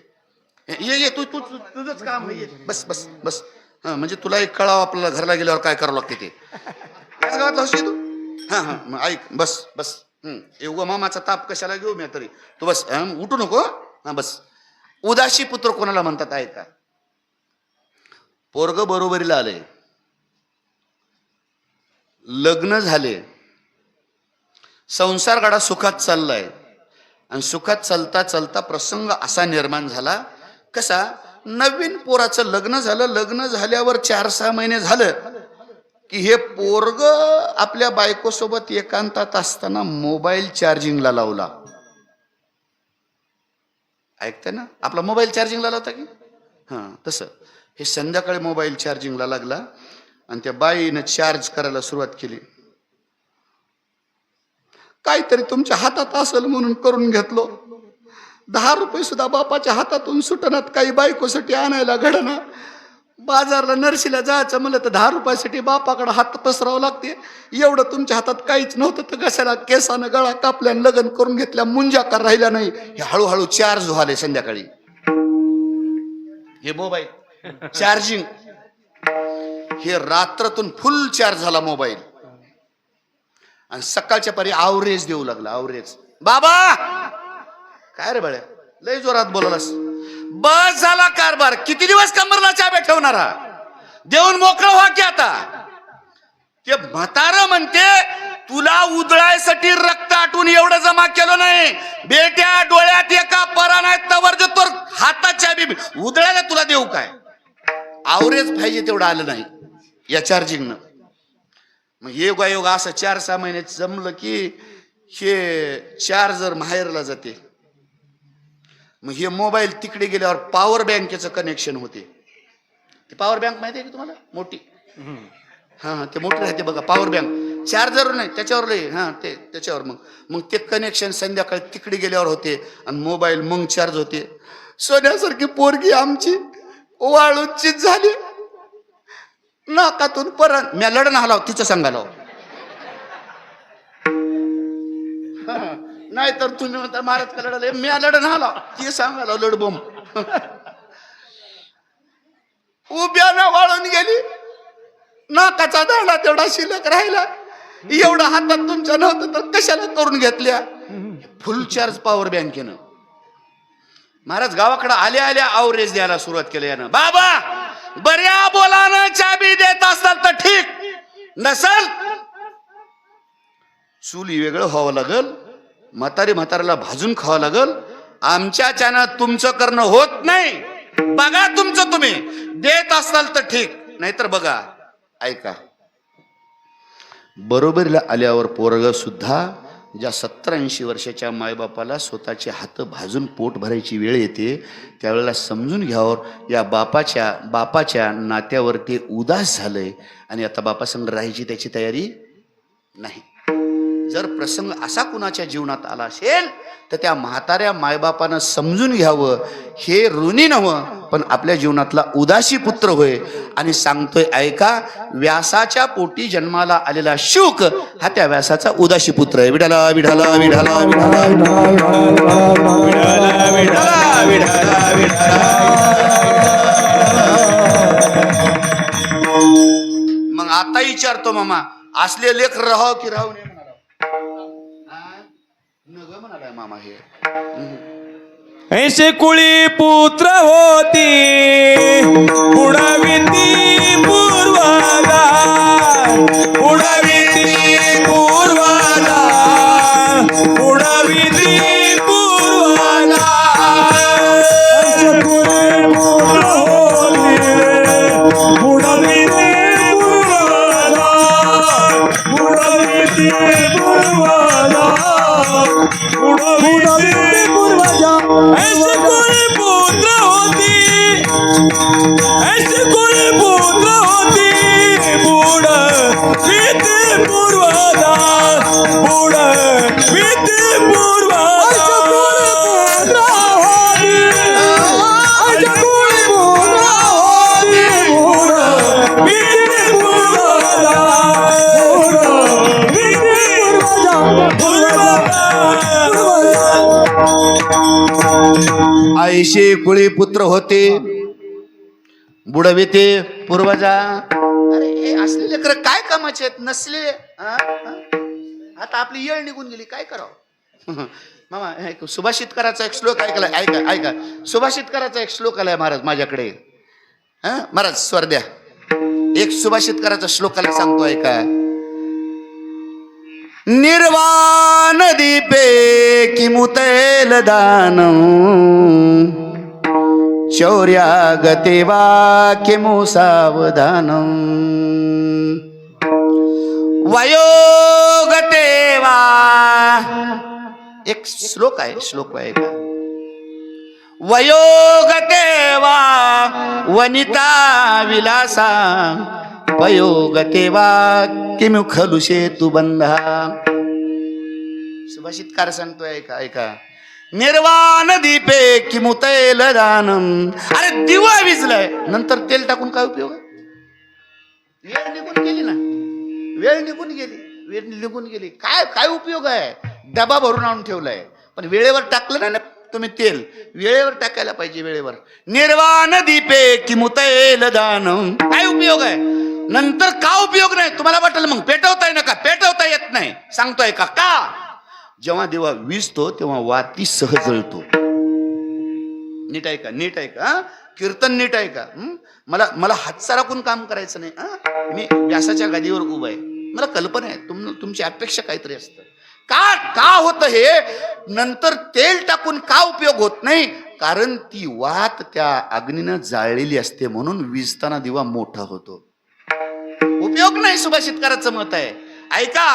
ये ये तू तू तुझंच काम ये. बस बस बस. म्हणजे तुला एक कळावं आपल्याला घरला गेल्यावर काय करावं लागते ते. याच गावातला होशी तू? हा हा, मग ऐक. बस बस. उगा मामाचा ताप कशाला घेऊ मी तरी. तू बस, उठू नको. हा बस. उदासी पुत्र कोणाला म्हणतात? ऐका, पोरग बरोबरीला आले, लग्न झाले, संसार गाडा सुखात चाललाय, आणि सुखात चालता चालता प्रसंग असा निर्माण झाला. कसा? नवीन पोराचं लग्न झालं. लग्न झाल्यावर 4-6 महिने झालं की हे पोरग आपल्या बायकोसोबत एकांतात असताना मोबाईल चार्जिंगला लावला. ऐकताय ना? आपला मोबाईल चार्जिंगला लावता की? हा, तसं हे संध्याकाळी मोबाईल चार्जिंगला लागला आणि त्या बाईनं चार्ज करायला सुरुवात केली. काहीतरी तुमच्या हातात असेल म्हणून करून घेतलो. 10 रुपये सुद्धा बापाच्या हातातून सुटनात, काही बायकोसाठी आणायला घडना. बाजारला नरशीला जायचं म्हणलं तर 10 रुपयासाठी बापाकडे हात पसरावं लागते. एवढं तुमच्या हातात काहीच नव्हतं तर कशाला केसानं गळा कापल्या, लग्न करून घेतल्या, मुंजा कर राहिल्या नाही. हे हळूहळू चार्ज व्हाले संध्याकाळी. हे मोबाईल चार्जिंग, हे रात्रातून फुल चार्ज झाला मोबाईल, आणि सकाळच्या पारी आवरेज देऊ लागला. आवरेज. बाबा काय रे बळ्या, लय जोरात बोलालास. बस झाला कारभार. किती दिवस कंबरला चाब्या ठेवणारा? देऊन मोकळं व्हा की आता. ते म्हातारं म्हणते तुला उधळायसाठी रक्त आटून एवढं जमा केलं नाही बेट्या, डोळ्यात एका परा नाही तवर जर हाताच्या बी उधळायला तुला देऊ काय? आवरेज पाहिजे तेवढं आलं नाही या चार्जिंगनं. मग योगा योगा असं 4-6 महिने जमलं की हे चार्जर माहेरला जाते. मग हे मोबाईल तिकडे गेल्यावर पॉवर बँकेचं कनेक्शन होते. ते पॉवर बँक माहिती आहे की तुम्हाला? मोठी. हा ते मोठी राहते बघा पॉवर बँक. चार्जर नाही त्याच्यावर. हा ते त्याच्यावर. मग ते कनेक्शन संध्याकाळी तिकडे गेल्यावर होते आणि मोबाईल मग चार्ज होते. सोन्यासारखी पोरगी आमची वाळूचीच झाली. नाकातून परत म्या लढण हलाव तिचं सांगायला. नाही तर तुम्ही म्हणता महाराज का लढाले, म्या लढण हलाव ती सांगायला लढबोम. उभ्यानं वाळून गेली. नाकाचा दांडा तेवढा शिल्लक राहिला. एवढा हातात तुमच्या नव्हतं तर कशाला करून घेतल्या? फुल चार्ज पॉवर बँकेनं. महाराज गावाकडे आल्या आल्या आवरेज द्यायला सुरुवात केली यानं. बाबा बऱ्या बोलानं चाबी देत असाल तर ठीक, नसल चुली वेगळं व्हावं लागल, म्हाताऱ्याला भाजून खावं लागल. आमच्याच्यानं तुमचं करणं होत नाही. बघा तुमचं तुम्ही देत असाल तर ठीक, नाहीतर बघा. ऐका, बरोबरीला आल्यावर पोरग सुद्धा ज्या 70-80 वर्षाच्या मायबापाला स्वतःचे हात भाजून पोट भरायची वेळ येते त्यावेळेला समजून घ्यावं या बापाच्या नात्यावर ते उदास झालंय आणि आता बापासंग राहायची त्याची तयारी नाही. जर प्रसंग असा कुणाच्या जीवनात आला असेल तर त्या म्हाताऱ्या मायबापानं समजून घ्यावं हे ऋणी नव्हं पण आपल्या जीवनातला उदासी पुत्र होय. आणि सांगतोय ऐका, व्यासाच्या पोटी जन्माला आलेला शुक हा त्या व्यासाचा उदासी पुत्र आहे. विठाला विठाला विठाला विठाला विठाला विठाला विठाला. मग आता विचारतो मामा, असले लेख राहाव की राहू नये म्हणाला नग म्हणालाय मामा हे. ऐसे कुळी पुत्र होती उडविती पूर्वाला, उडविती पूर्वाला, उडविती पूर्वाला. ऐसे कुळी पुत्र होती उडविती पूर्वाला, उडविती पूर्वाला, उडविती पूर्वाला. ऐसे कोई पुत्र होती, ऐसे कोई पुत्र होती बुडविती पूर्वाला, बुडविती पूर्वाला. ऐसे कोई पुत्र होती, ऐसे कोई पुत्र होती बुडविती पूर्वाला, बुडविती पूर्वाला. ऐशे कुळी पुत्र होते बुडविते पूर्वजा. अरे हे असले लेकर काय कामाचे आहेत नसले. आता आपली येळ निघून गेली काय करावं. मामा सुभाषितकाराचा एक श्लोक ऐकलाय, ऐका ऐका. सुभाषितकाराचा एक श्लोक आलाय महाराज माझ्याकडे. महाराज स्वर द्या. एक सुभाषितकाराचा श्लोक आलाय सांगतो ऐका. निर्वाण दीपे किमुतैल दानम, चौर्यागते वा किमु सावधानम, वयोगते वा. एक श्लोक आहे का. वयोगते वा वनिता विलासा, पयोगते वा किमु खलुषे तु बंधा. सुभाषितकार सांगतोय ऐका ऐका. निर्वाण दीपे किमुतैल दानम. अरे दिवा विजलाय नंतर तेल टाकून काय उपयोग आहे. वेळ निघून गेली ना, वेळ निघून गेली, वेळ निघून गेली. काय काय उपयोग आहे. डबा भरून आणून ठेवलाय पण वेळेवर टाकलं ना तुम्ही तेल, वेळेवर टाकायला पाहिजे वेळेवर. निर्वाण दीपे किमुतैल दानम. काय उपयोग आहे. नंतर का उपयोग नाही. तुम्हाला वाटलं मग पेटवता येईल का. पेटवता येत नाही. सांगतोय का. जेव्हा दिवा विजतो तेव्हा वाती सहज जळतो. नीट आहे का, नीट आहे का. कीर्तन नीट आहे का. मला हातचा राखून काम करायचं नाही. मी व्यासाच्या गादीवर उभा आहे. मला कल्पना आहे तुमची अपेक्षा काहीतरी असतं. का होतं हे. नंतर तेल टाकून का उपयोग होत नाही. कारण ती वात त्या अग्नीनं जाळलेली असते म्हणून विजताना दिवा मोठा होतो. उपयोग नाही. सुभाषितकाराचं मत आहे ऐका.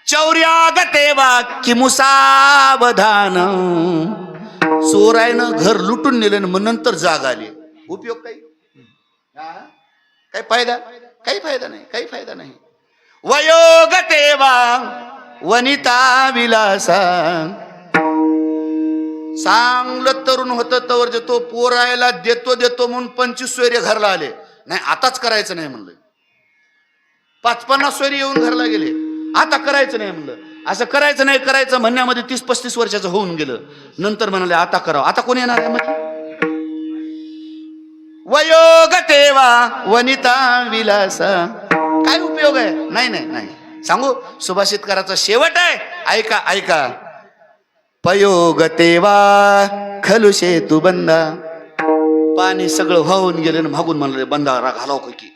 चौर्यागते वा किमु सावधान. चोरायनं घर लुटून नेलं मग नंतर जाग आली. उपयोग काही काही फायदा, काही फायदा नाही, काही फायदा नाही. वयोगते वा वनिता विलासा. चांगलं तरुण होतं तवर जे तो पोरायला देतो म्हणून 25 सोयरे घरला आले. नाही आताच करायचं नाही म्हणलं. 50-50 सोयरे येऊन घरला गेले. आता करायचं नाही म्हणलं. असं करायचं नाही करायचं म्हणण्यामध्ये 30-35 वर्षाचं होऊन गेलं. नंतर म्हणाले आता करावं. आता कोण येणार आहे म्हणजे. वयोगते वा वनिता विलासा. काय उपयोग आहे. नाही नाही नाही. सांगू सुभाषितकाराचा शेवट आहे ऐका ऐका. पयोगते वा खलुषे तु बंदा. पाणी सगळं वाहून गेलं ना मागून म्हणले बंदा घालाव की.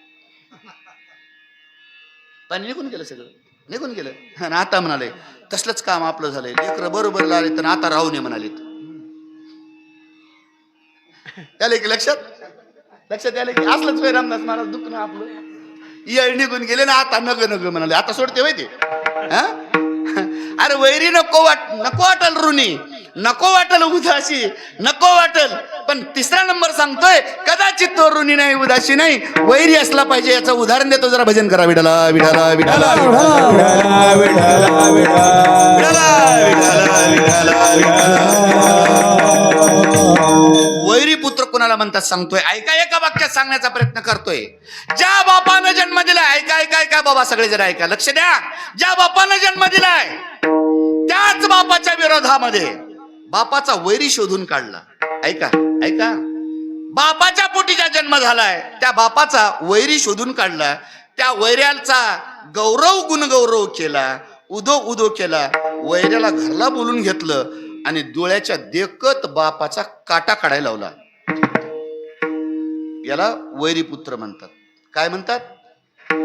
पाणी निघून गेलं, सगळं निघून गेलं. आणि आता म्हणाले तसलंच काम आपलं झालंय. लेकरं बरोबर लागले तर आता राहू नये म्हणालेत. त्याला की लक्षात आलं की असलंच वेळ रामदास महाराज दुखणं आपलं. येळ निघून गेले ना आता नग म्हणाले. आता सोडते होय ते. अरे वैरी नको वाटल ऋणी, नको वाटल उदासी, नको वाटल, पण तिसरा नंबर सांगतोय कदाचित तो ऋणी नाही, उदासी नाही, वैरी असला पाहिजे. याचं उदाहरण देतो, जरा भजन करा. विठाला विठाला विठाला विठाला विठाला विठाला विठाला. वैरी पुत्र कोणाला म्हणतात सांगतोय. ऐका, एका वाक्यात सांगण्याचा प्रयत्न करतोय. ज्या बापानं जन्म दिलाय, ऐका ऐका ऐका बाबा, सगळे जण ऐका, लक्ष द्या. ज्या बापानं जन्म दिलाय त्याच बापाच्या विरोधामध्ये बापाचा वैरी शोधून काढला. ऐका ऐका, बापाच्या पोटीचा जन्म झालाय, त्या बापाचा वैरी शोधून काढला, त्या वैऱ्याचा गौरव गुणगौरव केला, उदो उदो केला, वैऱ्याला घरला बोलून घेतलं आणि डोळ्याच्या देखत बापाचा काटा काढायला लावला. याला वैरीपुत्र म्हणतात. काय म्हणतात?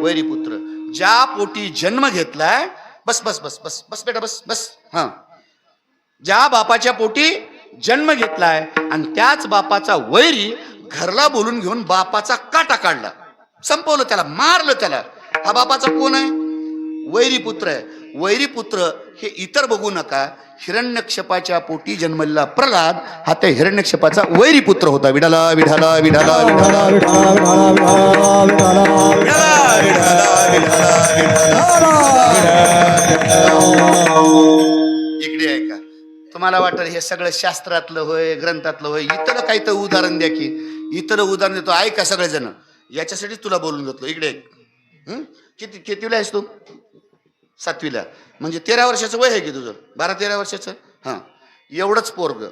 वैरीपुत्र. ज्या पोटी जन्म घेतलाय, बस बस बस बस बस बेटा बस बस, हा, ज्या बापाच्या पोटी जन्म घेतलाय आणि त्याच बापाचा वैरी घरला बोलून घेऊन बापाचा काटा काढला, संपवलं त्याला, मारलं त्याला. हा बापाचा कोण आहे? वैरीपुत्र आहे. वैरीपुत्र हे इतर बघू नका. हिरण्यक्षपाच्या पोटी जन्मलेला प्रल्हाद हा त्या हिरण्यक्षपाचा वैरीपुत्र होता. विठाला विठाला विठाला विठाला इकडे आहे का? तुम्हाला वाटलं हे सगळं शास्त्रातलं होय, ग्रंथातलं होय, इतर काही तर उदाहरण द्या की. इतर उदाहरण देतो, ऐका सगळेजण, याच्यासाठी तुला बोलून घेतलो. इकडे कितीला आहेस तू? 7वीला. म्हणजे 13 वर्षाचं वय आहे की तुझं? 12-13 वर्षाचं. हा, एवढंच पोरग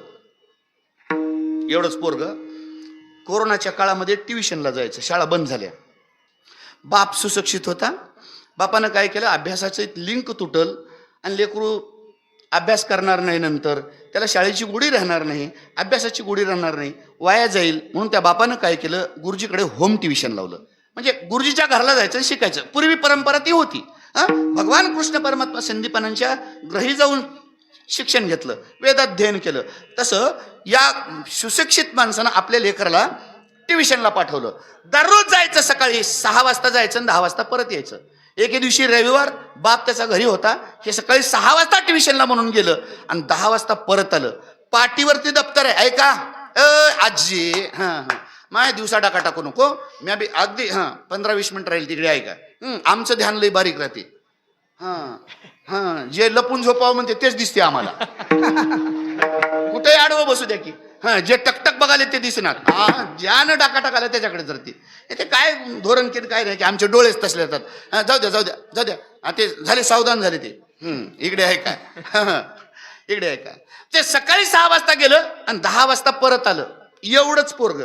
कोरोनाच्या काळामध्ये ट्युशनला जायचं, शाळा बंद झाल्या. बाप सुशिक्षित होता. बापानं काय केलं, अभ्यासाचं लिंक तुटल आणि लेकरू अभ्यास करणार नाही, नंतर त्याला शाळेची गोडी राहणार नाही, अभ्यासाची गोडी राहणार नाही, वाया जाईल, म्हणून त्या बापानं काय केलं, गुरुजीकडे होम ट्युशन लावलं. म्हणजे गुरुजीच्या घराला जायचं, शिकायचं. पूर्वी परंपरा ती होती. भगवान कृष्ण परमात्मा संदीपानांच्या ग्रही जाऊन शिक्षण घेतलं, वेदाध्ययन केलं. तसं या सुशिक्षित माणसानं आपल्या लेकराला ट्युशनला पाठवलं. दररोज जायचं, सकाळी 6 वाजता जायचं आणि 10 वाजता परत यायचं. एके दिवशी रविवार, बाप त्याचा घरी होता, हे सकाळी 6 वाजता ट्युशनला म्हणून गेलं आणि 10 वाजता परत आलं. पाठीवरती दप्तर आहे. ऐका आजी, हा हा, माय दिवसा टाका टाकू नको, मी अगदी 15-20 मिनिट राहील तिकडे. ऐका, आमचं ध्यान लई बारीक राहते. हा हा, जे लपून झोपावं म्हणते तेच दिसते आम्हाला. कुठे आडवं बसू द्या की. हा, जे टकटक बघाले ते दिसणार. हा, ज्यानं टाका टाकाला त्याच्याकडे जरते. ते काय धोरण केलं काय नाही की आमचे डोळेच तसले येतात. हा, जाऊ द्या जाऊ द्या जाऊ द्या, ते झाले, सावधान झाले ते. इकडे आहे का? इकडे आहे का? ते सकाळी 6 वाजता गेलं आणि 10 वाजता परत आलं. एवढंच पोरग.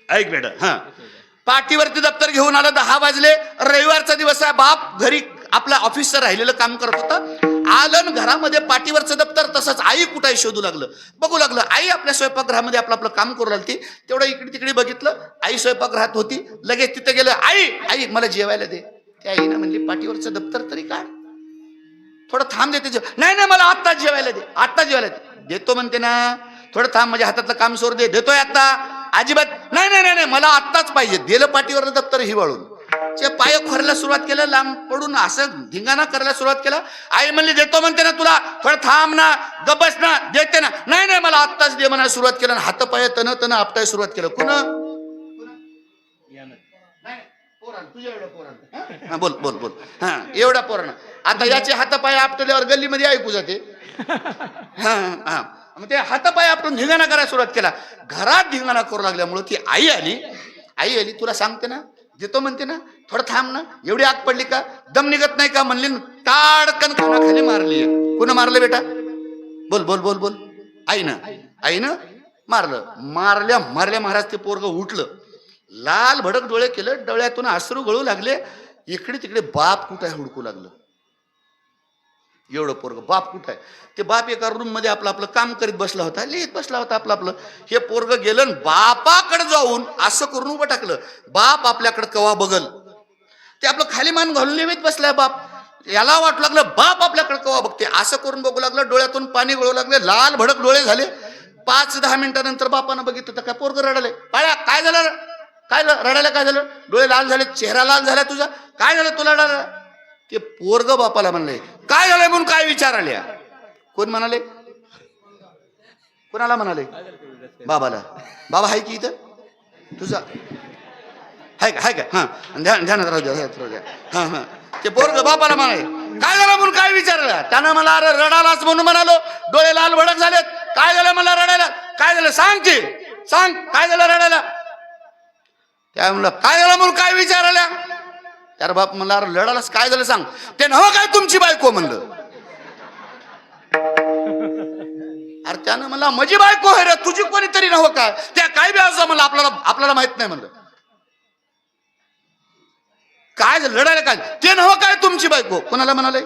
ऐक बेटा, हा, पाठीवरती दप्तर घेऊन आलं. 10 वाजले, रविवारचा दिवस आहे. बाप घरी आपल्या ऑफिसचं राहिलेलं काम करत होता. आलं घरामध्ये, पाठीवरचं दप्तर तसंच. आई कुठे शोधू लागलं, बघू लागलं. आई आपल्या स्वयंपाकगृहामध्ये आपलं काम करू लागली. तेवढं इकडे तिकडे बघितलं, आई स्वयंपाकगृहात होती. लगेच तिथे गेलं. आई आई मला जेवायला दे. त्या आईनं म्हणली पाठीवरचं दप्तर तरी काढ, थोडं थांब देते. नाही नाही, मला आत्ताच जेवायला दे, आत्ताच जेवायला दे. देतो म्हणते ना, थोडं थांब, माझ्या हातातलं काम सोड दे. देतोय आता. अजिबात नाही नाही नाही, मला आत्ताच पाहिजे. दिलं पाठीवरलं दप्तर हिवाळून. ते पाय खोरायला सुरुवात केलं, लांब पडून असं धिंगाणा करायला सुरुवात केला. आई म्हणली देतो म्हणते ना तुला, थोडं थांब ना, गबस ना, देते ना. नाही नाही, मला आत्ताच दे म्हणायला सुरुवात केलं. हात पाय तन तन आपटायला सुरुवात केलं. बोल बोल बोल. हा, एवढा पोरानं. आता याचे हातपाय आपटल्यावर गल्लीमध्ये ऐकू जाते. हा हा, मग ते हातपाय आपटून धिंगाणा करायला सुरुवात केला. घरात धिंगाणा करू लागल्यामुळे ती आई आली, तुला सांगते ना, देतो म्हणते ना, थोडं थांब ना. एवढी आग पडली का, दम निघत नाही का म्हणली, ताडकन खाली मारली. कुणं मारलं बेटा? बोल बोल बोल बोल. आईनं मारलं. मारल्या महाराज ते पोरग उठलं, लाल भडक डोळे केलं, डोळ्यातून अश्रू गळू लागले. इकडे तिकडे बाप कुठं आहे हुडकू लागलं. एवढं पोरग, बाप कुठं आहे? ते बाप एका रूम मध्ये आपलं काम करीत बसला होता, लिहित बसला होता आपलं. हे पोरग गेलं, बापाकडे जाऊन असं करून उभं टाकलं. बाप आपल्याकडे कवा बघल, ते आपलं खाली मान घालून लिहित बसलाय बाप. याला वाटू लागलं बाप आपल्याकडे कवा बघते. असं करून बघू लागलं, डोळ्यातून पाणी गळू लागले, लाल भडक डोळे झाले. 5-10 मिनिटानंतर बापानं बघितलं तर काय पोरग रडले. पाळ्या काय झालं, काय रडायला, काय झालं? डोळे लाल झाले, चेहरा लाल झाला तुझा, काय झालं तुला रडायला? ते पोरग बापाला म्हणलंय, काय झालंय म्हणून काय विचाराल्या? कोण म्हणाले? कोणाला म्हणाले? बाबाला. बाबा आहे की इथं तुझा? हाय का? हा ध्यानात राहू द्या. हा ते पोरग बापाला म्हणाले काय झालं म्हणून काय विचारलं? त्यानं मला अरे रडालाच म्हणून म्हणालो, डोळे लाल भडक झालेत. काय झालं मला रडायला? काय झालं सांग की, सांग काय झालं रडायला? त्या म्हणलं काय झालं म्हणून काय विचारल्या? त्यार बाप म्हणला अरे रडालाच काय झालं सांग. ते नव्ह काय तुमची बायको म्हणलं. अरे त्यानं मला माझी बायको आहे रे, तुझी कोणीतरी नव्ह काय? त्या काय बी असं म्हणलं आपल्याला माहित नाही म्हणलं. काय झालं लढायला? काय ते नव्ह काय तुमची बायको? कोणाला म्हणाले?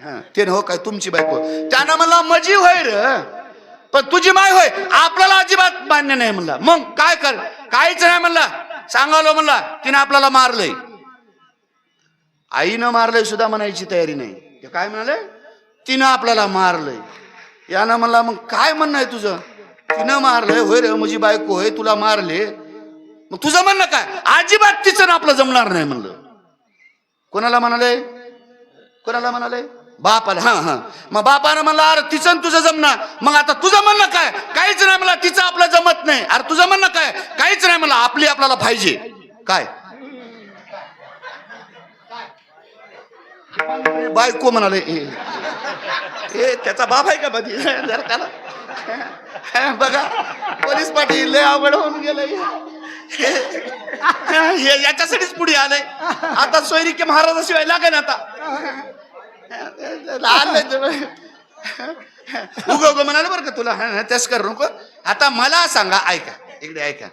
हा ते नव्ह काय तुमची बायको? त्यानं म्हणला माझी होय रे, पण तुझी माय होय आपल्याला अजिबात मान्य नाही म्हणला. मग काय कर? काहीच नाही म्हणला. सांगालो म्हणला तिने आपल्याला मारलंय. आईनं मारलंय सुद्धा म्हणायची तयारी नाही. ते काय म्हणाले? तिनं आपल्याला मारलंय. यानं म्हणला मग काय म्हणणं आहे तुझं? तिनं मारलंय होय रे, माझी बायको होय, तुला मारले. मग तुझं म्हणणं काय? अजिबात तिचं ना आपलं जमणार नाही म्हणलं. कोणाला म्हणाले? कोणाला म्हणाले? बापाला. हा मग बापानं म्हणलं अरे तिचं तुझं जमणार. मग आता तुझं म्हणणं काय? काहीच नाही मला, तिचं आपलं जमत नाही. अरे तुझं म्हणणं काय? काहीच नाही मला, आपली आपल्याला पाहिजे. काय बायको म्हणाले? ए त्याचा बाप आहे का बधी? जरा त्याला बघा पोलीस पाटील लय अवघड होऊन गेलं. याच्यासाठीच पुढे आलंय. आता सोयरी के महाराजाशिवाय लागेल आता. उग म्हणाले बरं का तुला, तेच कर नको. आता मला सांगा, ऐका इकडे ऐका.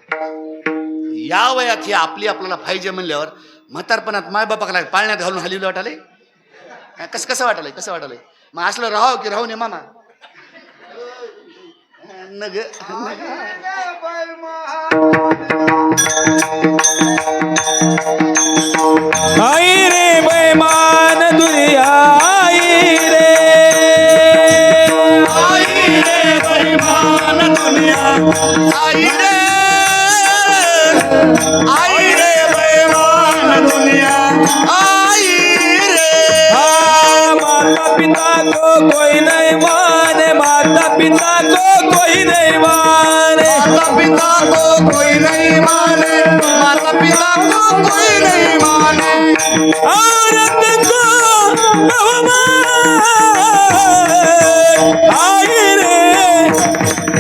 या वयात ही आपली आपल्याला पाहिजे म्हणल्यावर म्हातारपणात माय बापाला पाळण्यात घालून हलवलं वाटाले? कसं वाटालंय? कसं वाटालंय? मग असलं राहावं की राहू नये मामा? नग आई रे बैमान दुनिया, आई रे बैमान दुनिया, आई रे बैमान दुनिया, आई रे. माता पिता को कोई नहीं माने, माता पिता को कोई नहीं माने, माता पिता को कोई नहीं माने, माता पिता को कोई नहीं माने. औरत को आई रे,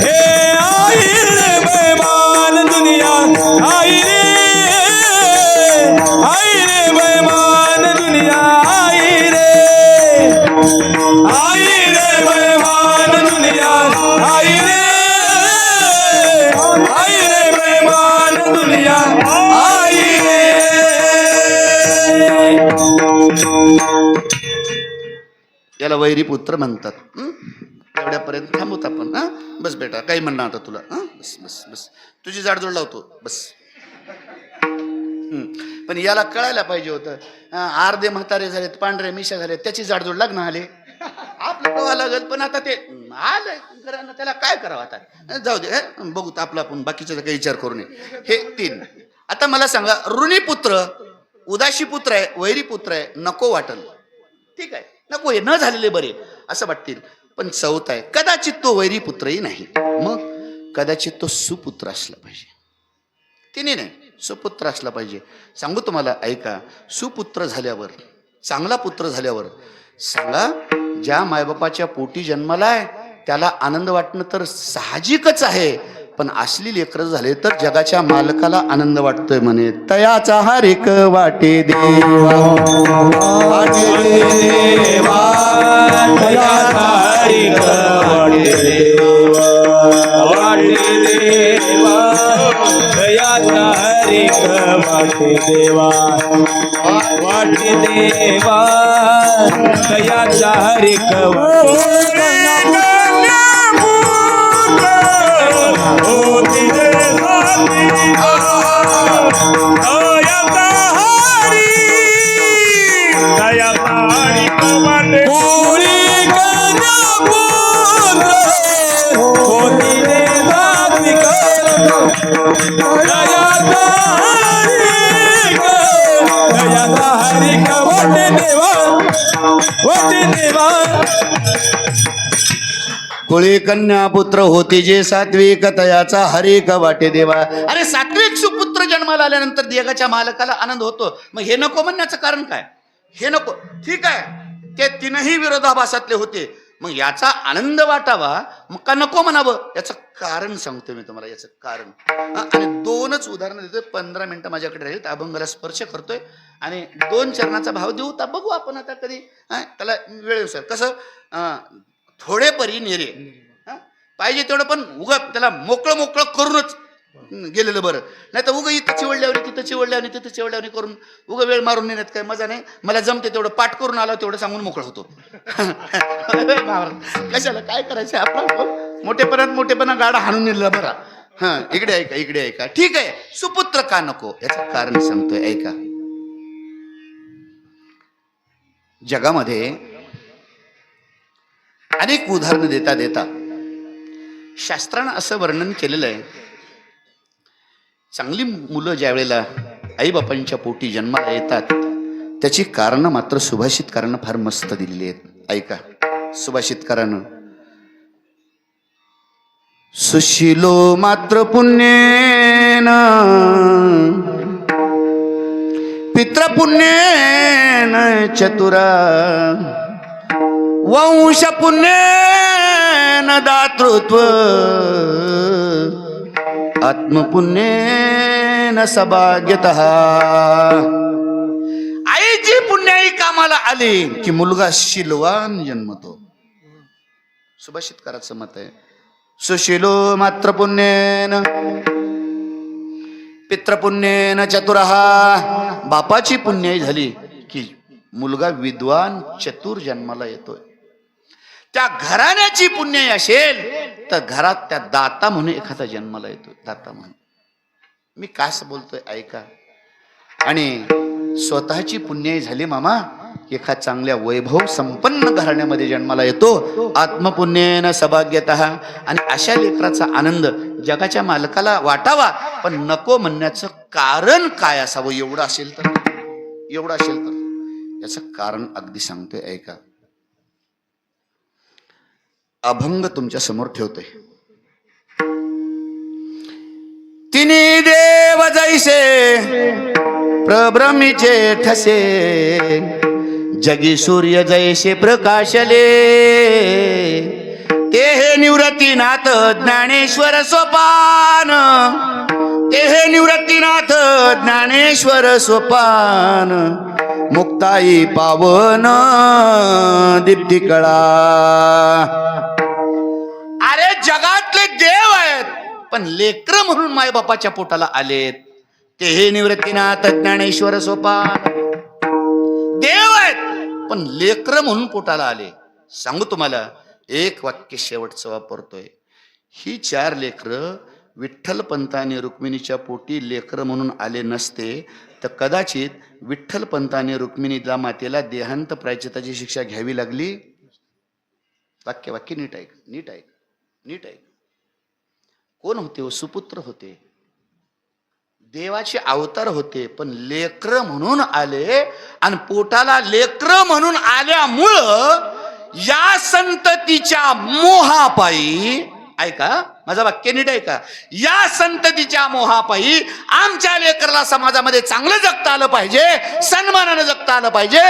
हे आई रे बैमान दुनिया, आई रे बैमान दुनिया, आई रे बैमान दुनिया, आई रे बैमान दुनिया, आई रे. याला वैरी पुत्र म्हणतात. एवढ्यापर्यंत थांबवत आपण. हा बस बेटा, काही म्हणणं आता तुला? हा बस बस बस, तुझी जाडजोड लावतो बस. पण याला कळायला पाहिजे होतं. अर्धे म्हातारे झालेत, पांढरे मिशा झाले, त्याची जाडजोड लग्न आले. आपलं कवा लागल, पण आता ते आलंय घरानं, त्याला काय करावं आता? जाऊ दे, बघू आपला आपण बाकीचा काही विचार करू नये. हे 3. आता मला सांगा, ऋणी पुत्र, उदाशी पुत्र आहे, वैरी पुत्र आहे, नको वाटल. ठीक आहे, नको हे न झालेले बरे असं वाटतील. पण चौथा आहे, कदाचित तो वैरी पुत्रही नाही, मग कदाचित तो सुपुत्र असला पाहिजे. तिने नाही, सुपुत्र असला पाहिजे. सांगू तुम्हाला, ऐका. सुपुत्र झाल्यावर, चांगला पुत्र झाल्यावर सांगा, ज्या मायबापाच्या पोटी जन्मालाय त्याला आनंद वाटणं तर साहजिकच आहे. पण असली लेकरं झाले तर जगाच्या मालकाला आनंद वाटतोय म्हणे. तयाचा हरिक वाटे देवा, वाटे देवा, तयाचा हरिक वाटे देवा, वाटे देवा, तयाचा हरिक वाटे देवा, वाटे देवा, तयाचा हरिक वाटे हरिक वाटे देवा. होती देवा कुळी कन्या पुत्र होती जे सात्विक तयाचा हरिक वाटे देवा. अरे सात्विक सुपुत्र जन्माला आल्यानंतर देगाच्या मालकाला आनंद होतो. मग हे नको म्हणण्याचं कारण काय? हे नको, ठीक आहे, ते तीनही विरोधाभासातले होते, मग याचा आनंद वाटावा मग का नको म्हणावं? याचं कारण सांगतो मी तुम्हाला, याचं कारण. आणि 2च उदाहरणं देतोय. 15 मिनिटं माझ्याकडे राहील. अभंगाला स्पर्श करतोय आणि 2 चरणाचा भाव देऊ. तर बघू आपण आता कधी. त्याला वेळेनुसार कसं थोडे परी नेरे, पाहिजे तेवढं, पण उग त्याला मोकळं मोकळं करूनच गेलेलं बरं. नाही तर उगं इथं चिवडल्यावर तिथं चिवडल्यावर तिथं चिवडल्यावर करून उगं वेळ मारून नेण्यात काय मजा नाही. मला जमते तेवढं पाठ करून आलो तेवढं सांगून मोकळं होतो. कशाला काय करायचं आपण? मोठेपणा गाडा हाणून नेला बरा. इकडे ऐका, इकडे ऐका. ठीक आहे, सुपुत्र का नको याचं कारण सांगतोय, ऐका. जगामध्ये अनेक उदाहरणं देता देता शास्त्रानं असं वर्णन केलेलं आहे, चांगली मुलं ज्या वेळेला आईबापांच्या पोटी जन्माला येतात त्याची कारणं मात्र सुभाषितकारानं फार मस्त दिलेली आहेत. ऐका, सुभाषितकारानं सुशीलो मात्र पुण्येन पितृपुण्येन चतुरा वंश पुण्येन दातृत्व आत्मपुण्येन सभाग्यतः. आईची पुण्याई कामाला आली की मुलगा शीलवान जन्मतो. सुभाषितकाराचं मत आहे. सुशीलो मात्र पुण्येन पितृपुण्येन चतुरः. बापाची पुण्याई झाली की मुलगा विद्वान चतुर जन्माला येतोय. त्या घराण्याची पुण्याई असेल तर घरात त्या दाता म्हणून एखादा जन्माला येतोय. दाता म्हणून मी काय बोलतोय ऐका. आणि स्वतःची पुण्याई झाली मामा एका चांगल्या वैभव संपन्न घराण्यामध्ये जन्माला येतो. आत्मपुण्येन सभाग्यतः. आणि अशा लेकराचा आनंद जगाच्या मालकाला वाटावा, पण नको म्हणण्याचं कारण काय असावं? एवढं असेल तर याचं कारण अगदी सांगतोय, ऐका. अभंग तुमच्या समोर ठेवतोय. तिन्ही देव जैसे प्रभ्रमीचे ठसे जगी सूर्य जैसे प्रकाशले ते हे निवृत्तीनाथ ज्ञानेश्वर सोपान. ते हे निवृत्तीनाथ ज्ञानेश्वर सोपान मुक्ताई पावन दीप्ती कळा. अरे जगातले देव आहेत पण लेकर म्हणून मायबापाच्या पोटाला आलेत. ते हे निवृत्तीनाथ ज्ञानेश्वर सोपान. देव आहेत पण लेकर म्हणून पोटाला आले. सांगू तुम्हाला, एक वाक्य शेवटचं वापरतोय. ही 4 लेकरं विठ्ठल पंताने रुक्मिणीच्या पोटी लेकर म्हणून आले नसते तर कदाचित विठ्ठल पंताने रुक्मिणीला मातेला देहांत प्रायश्चित्ताची शिक्षा घ्यावी लागली. वाक्य नीट ऐक. कोण होते? हो, सुपुत्र होते, देवाचे अवतार होते, पण लेकर म्हणून आले. आणि पोटाला लेकर म्हणून आल्यामुळं या संततीच्या मोहापायी, ऐका माझं वाक्य नीट ऐका, या संततीच्या मोहापायी आमच्या लेकराला समाजामध्ये चांगलं जगता आलं पाहिजे, सन्मानानं जगता आलं पाहिजे,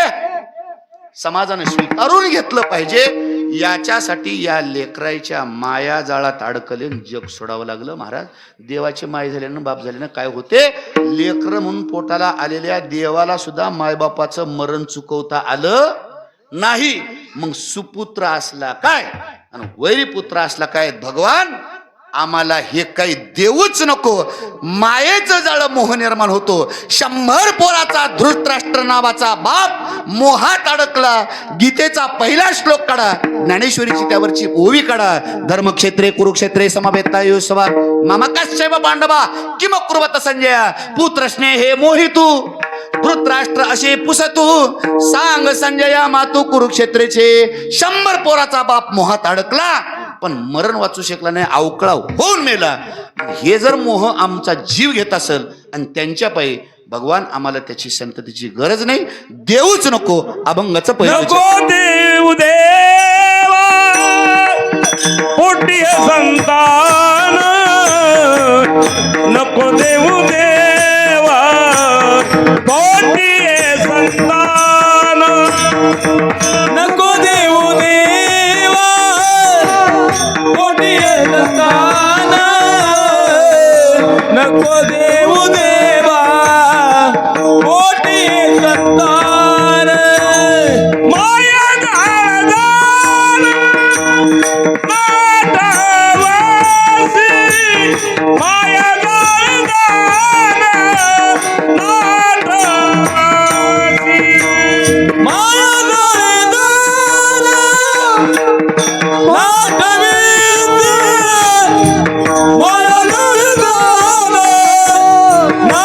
समाजाने स्वीकारून घेतलं पाहिजे, याच्यासाठी या लेकराच्या माया जाळात अडकले जग सोडावं लागलं. महाराज, देवाची माय झाल्यानं बाप झाल्यानं काय होते? लेकर म्हणून पोटाला आलेल्या देवाला सुद्धा मायबापाचं मरण चुकवता आलं नाही. मग सुपुत्र असला काय आणि वैरीपुत्र असला काय? भगवान आम्हाला हे काही देऊच नको. मायेचं जाळ मोह निर्माण होतो. 100 पोराचा धृतराष्ट्र नावाचा बाप मोहात अडकला. गीतेचा पहिला श्लोक काढा, ज्ञानेश्वरीची त्यावरची ओवी काढा. धर्मक्षेत्रे कुरुक्षेत्रे समवेतायु सभा मम कश्चैव पांडवा किम कुर्वत संजय पुत्र स्नेहे मोहितू धृतराष्ट्र असे पुसतू सांग संजया मातू कुरुक्षेत्रेचे. 100 पोराचा बाप मोहात अडकला पण मरण वाचू शकला नाही, अवकळा होऊन मेला. हे जर मोह आमचा जीव घेत असेल आणि त्यांच्या पायी भगवान आम्हाला त्याची संततीची गरज नाही, देऊच नको. अभंगाचं पहिलं नको देऊ देवा पोटी संतान, नको देऊ देवा पोटी संतान, नको देऊ देवा पोटी संतान, नको देऊ देवा पोटी संतान. माया गाळदान नाटवासी, माया गाळदान नाटवासी, माया गाळदान नाटवीसी, माया गाळदान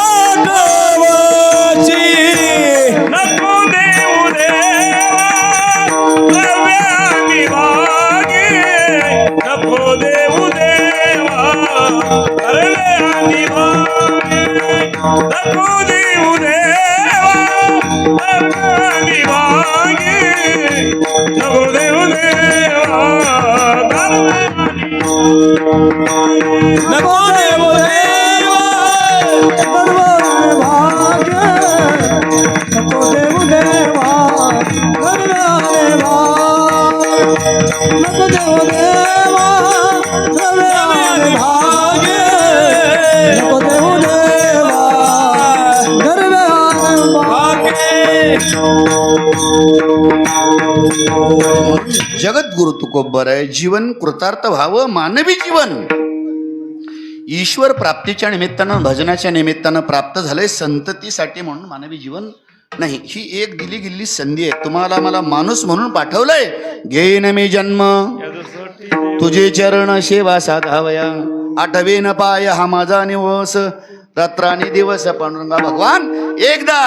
नाटवासी. नको देऊ देवा द्रव्यानी भागे, नको देऊ देवा द्रव्यानी भागे, नको देऊ देवा द्रव्यानी भागे, नको देऊ देवा द्रव्यानी भागे, नको देऊ देवा भाग्य नको देऊ देवा धर्माने नको देऊ देवा धर्माने भाग्य नको देऊ देवा धर्माने जगद्गुरु तुकोबर आहे. जीवन कृतार्थ व्हावं, मानवी जीवन ईश्वर प्राप्तीच्या निमित्तानं, भजनाच्या निमित्तानं प्राप्त झालंय, संततीसाठी म्हणून मानवी जीवन नाही. ही एक दिली गेली संधी आहे. तुम्हाला मला माणूस म्हणून पाठवलंय. घेईन मी जन्म तुझे चरण सेवा साधावया, आठवेन पाय हा माझा निवस, रात्रानी दिवस पांडुरंगा. भगवान एकदा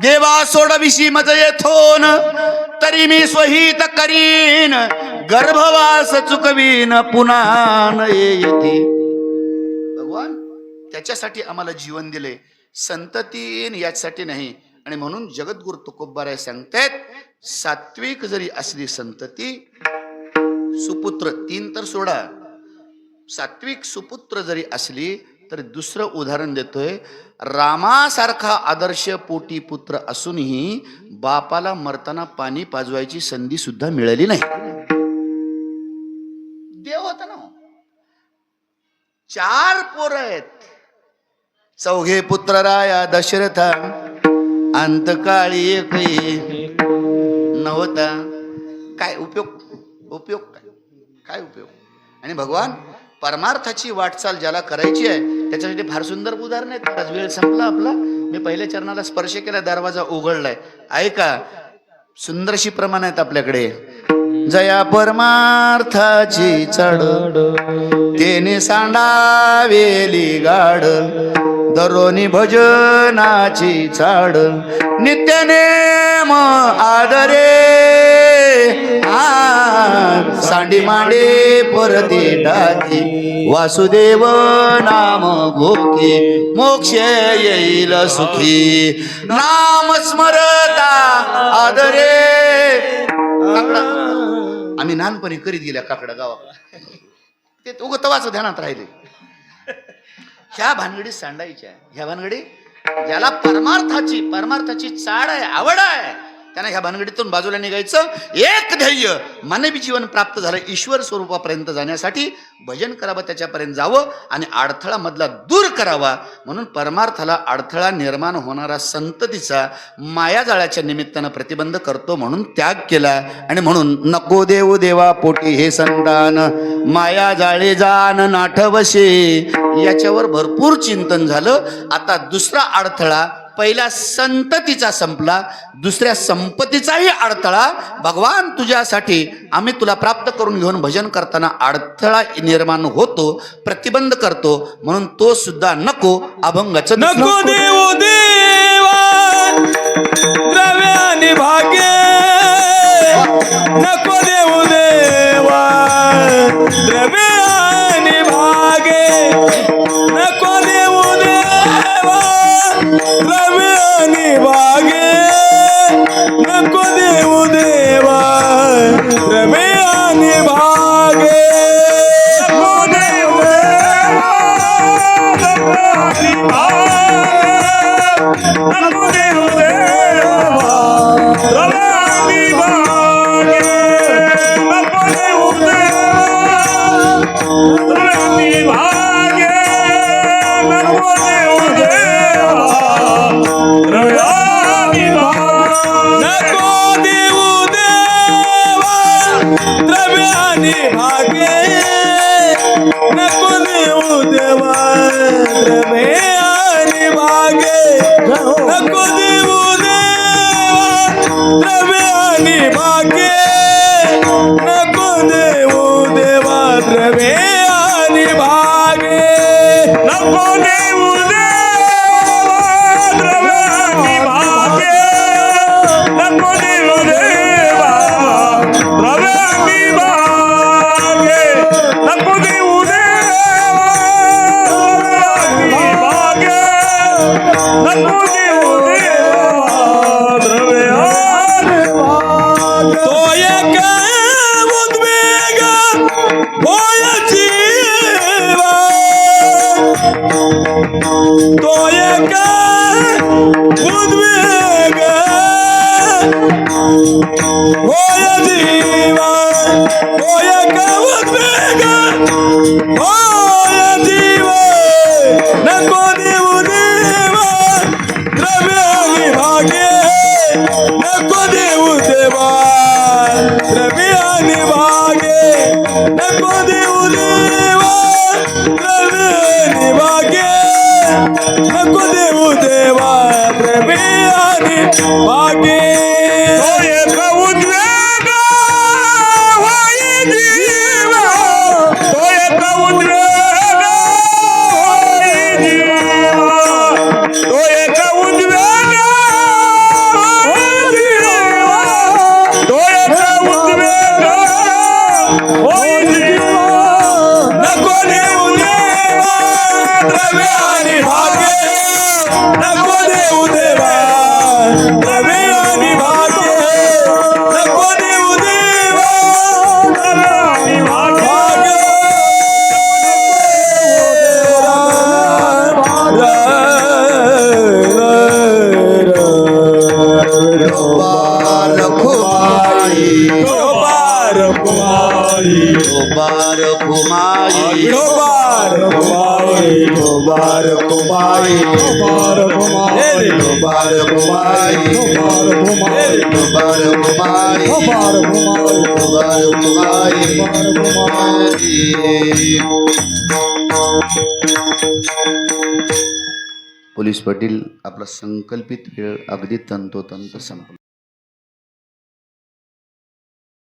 देवा सोडविशी मज येथोन, तरी मी स्वहित करीन, गर्भवास चुकवीन पुन्हा न येती. भगवान त्याच्यासाठी आम्हाला जीवन दिले, संतती याच्यासाठी नाही. आणि म्हणून जगद्गुरु तुकोबाराय सांगतायत, सात्विक जरी असली संतती, सुपुत्र 3 तर सोडा, सात्विक सुपुत्र जरी असली तर दुसरं उदाहरण देतोय. रामासारखा आदर्श पोटी पुत्र असूनही बापाला मरताना पाणी पाजवायची संधी सुद्धा मिळाली नाही. देव होता ना. 4 पोरं आहेत, 4 पुत्र राया दशरथा, अंतकाळी एकही नव्हता. काय उपयोग, उपयोग काय उपयोग. आणि भगवान परमार्थाची वाटचाल ज्याला करायची आहे त्याच्यासाठी फार सुंदर उदाहरण आहेत. आज वेळ संपला आपला. मी पहिल्या चरणाला स्पर्श केला, दरवाजा उघडलाय. ऐका, सुंदरशी प्रमाण आहेत आपल्याकडे. जया परमार्थाची चढ, तेने सांडावेली गाड, दरोनी भजनाची चाड, नित्य नेम आदरे, सांडी मांडे परती टाकी, वासुदेव नाम गोकी, मोक्ष येईल सुखी, नाम स्मरता आदरे. आम्ही लहानपणी करीत गेल्या काकडा गावात, ते उगतवाचं ध्यानात राहिले. ह्या भानगडी सांडायच्या, ह्या भानगडी ज्याला परमार्थाची चाड आहे, आवड आहे, त्याने ह्या भानगडीतून बाजूला निघायचं. एक ध्येय, मानवी जीवन प्राप्त झालं, ईश्वर स्वरूपापर्यंत जाण्यासाठी भजन करावं, त्याच्यापर्यंत जावं आणि अडथळा मधला दूर करावा. म्हणून परमार्थाला अडथळा निर्माण होणारा संततीचा मायाजाळाच्या निमित्तानं प्रतिबंध करतो, म्हणून त्याग केला. आणि म्हणून नको देऊ देवा पोटी हे संतान, माया जाळे जाण नाठवशे. याच्यावर भरपूर चिंतन झालं. आता दुसरा अडथळा, पहिला संततीचा संपला, दुसऱ्या संपत्तीचाही अडथळा. भगवान तुझ्यासाठी आम्ही तुला प्राप्त करून घेऊन भजन करताना अडथळा निर्माण होतो, प्रतिबंध करतो, म्हणून तो सुद्धा नको. अभंगाचं नको देऊ देवा द्रव्यानी भागे, नको देऊ देवा द्रव्यानी भागे, नको देऊ देवा रमे आणि भागे नको देऊ देवा रमे आणि भागे नको देऊ देवा नको देऊ देवा रमे आणि भागे नको देऊ देवा रमे आणि भागे नको देऊ देवा रमे आणि भागे नको देऊ देवा रमे आणि भागे नको देऊ देवा रमे आणि भागे नको देऊ देवा रमे आणि भागे नको देऊ देवा रमे आणि भागे नको देऊ देवा रमे आणि भागे तो एक उद्वेग होय जीवा तो एक उद्वेग होय जीवा तो एक उद्वेग होय जीवा नको देऊ देवा रमे आणि भागे नको देऊ देवा रमे आणि भागे नको देऊ देवा रमे आणि भागे नको देऊ देवा रमे आणि भागे तो एक उद्वेग होय जीवा तो एक उद्वेग होय जीवा तो एक उद्वेग होय जीवा तो एक उद्वेग होय जीवा नको देऊ देवा रमे आणि भागे नको देऊ देवा रमे आणि भागे नको देऊ देवा रमे आणि भागे पोलीस पाटील आपला संकल्पित वेळ अगदी तंतोतंत संपला.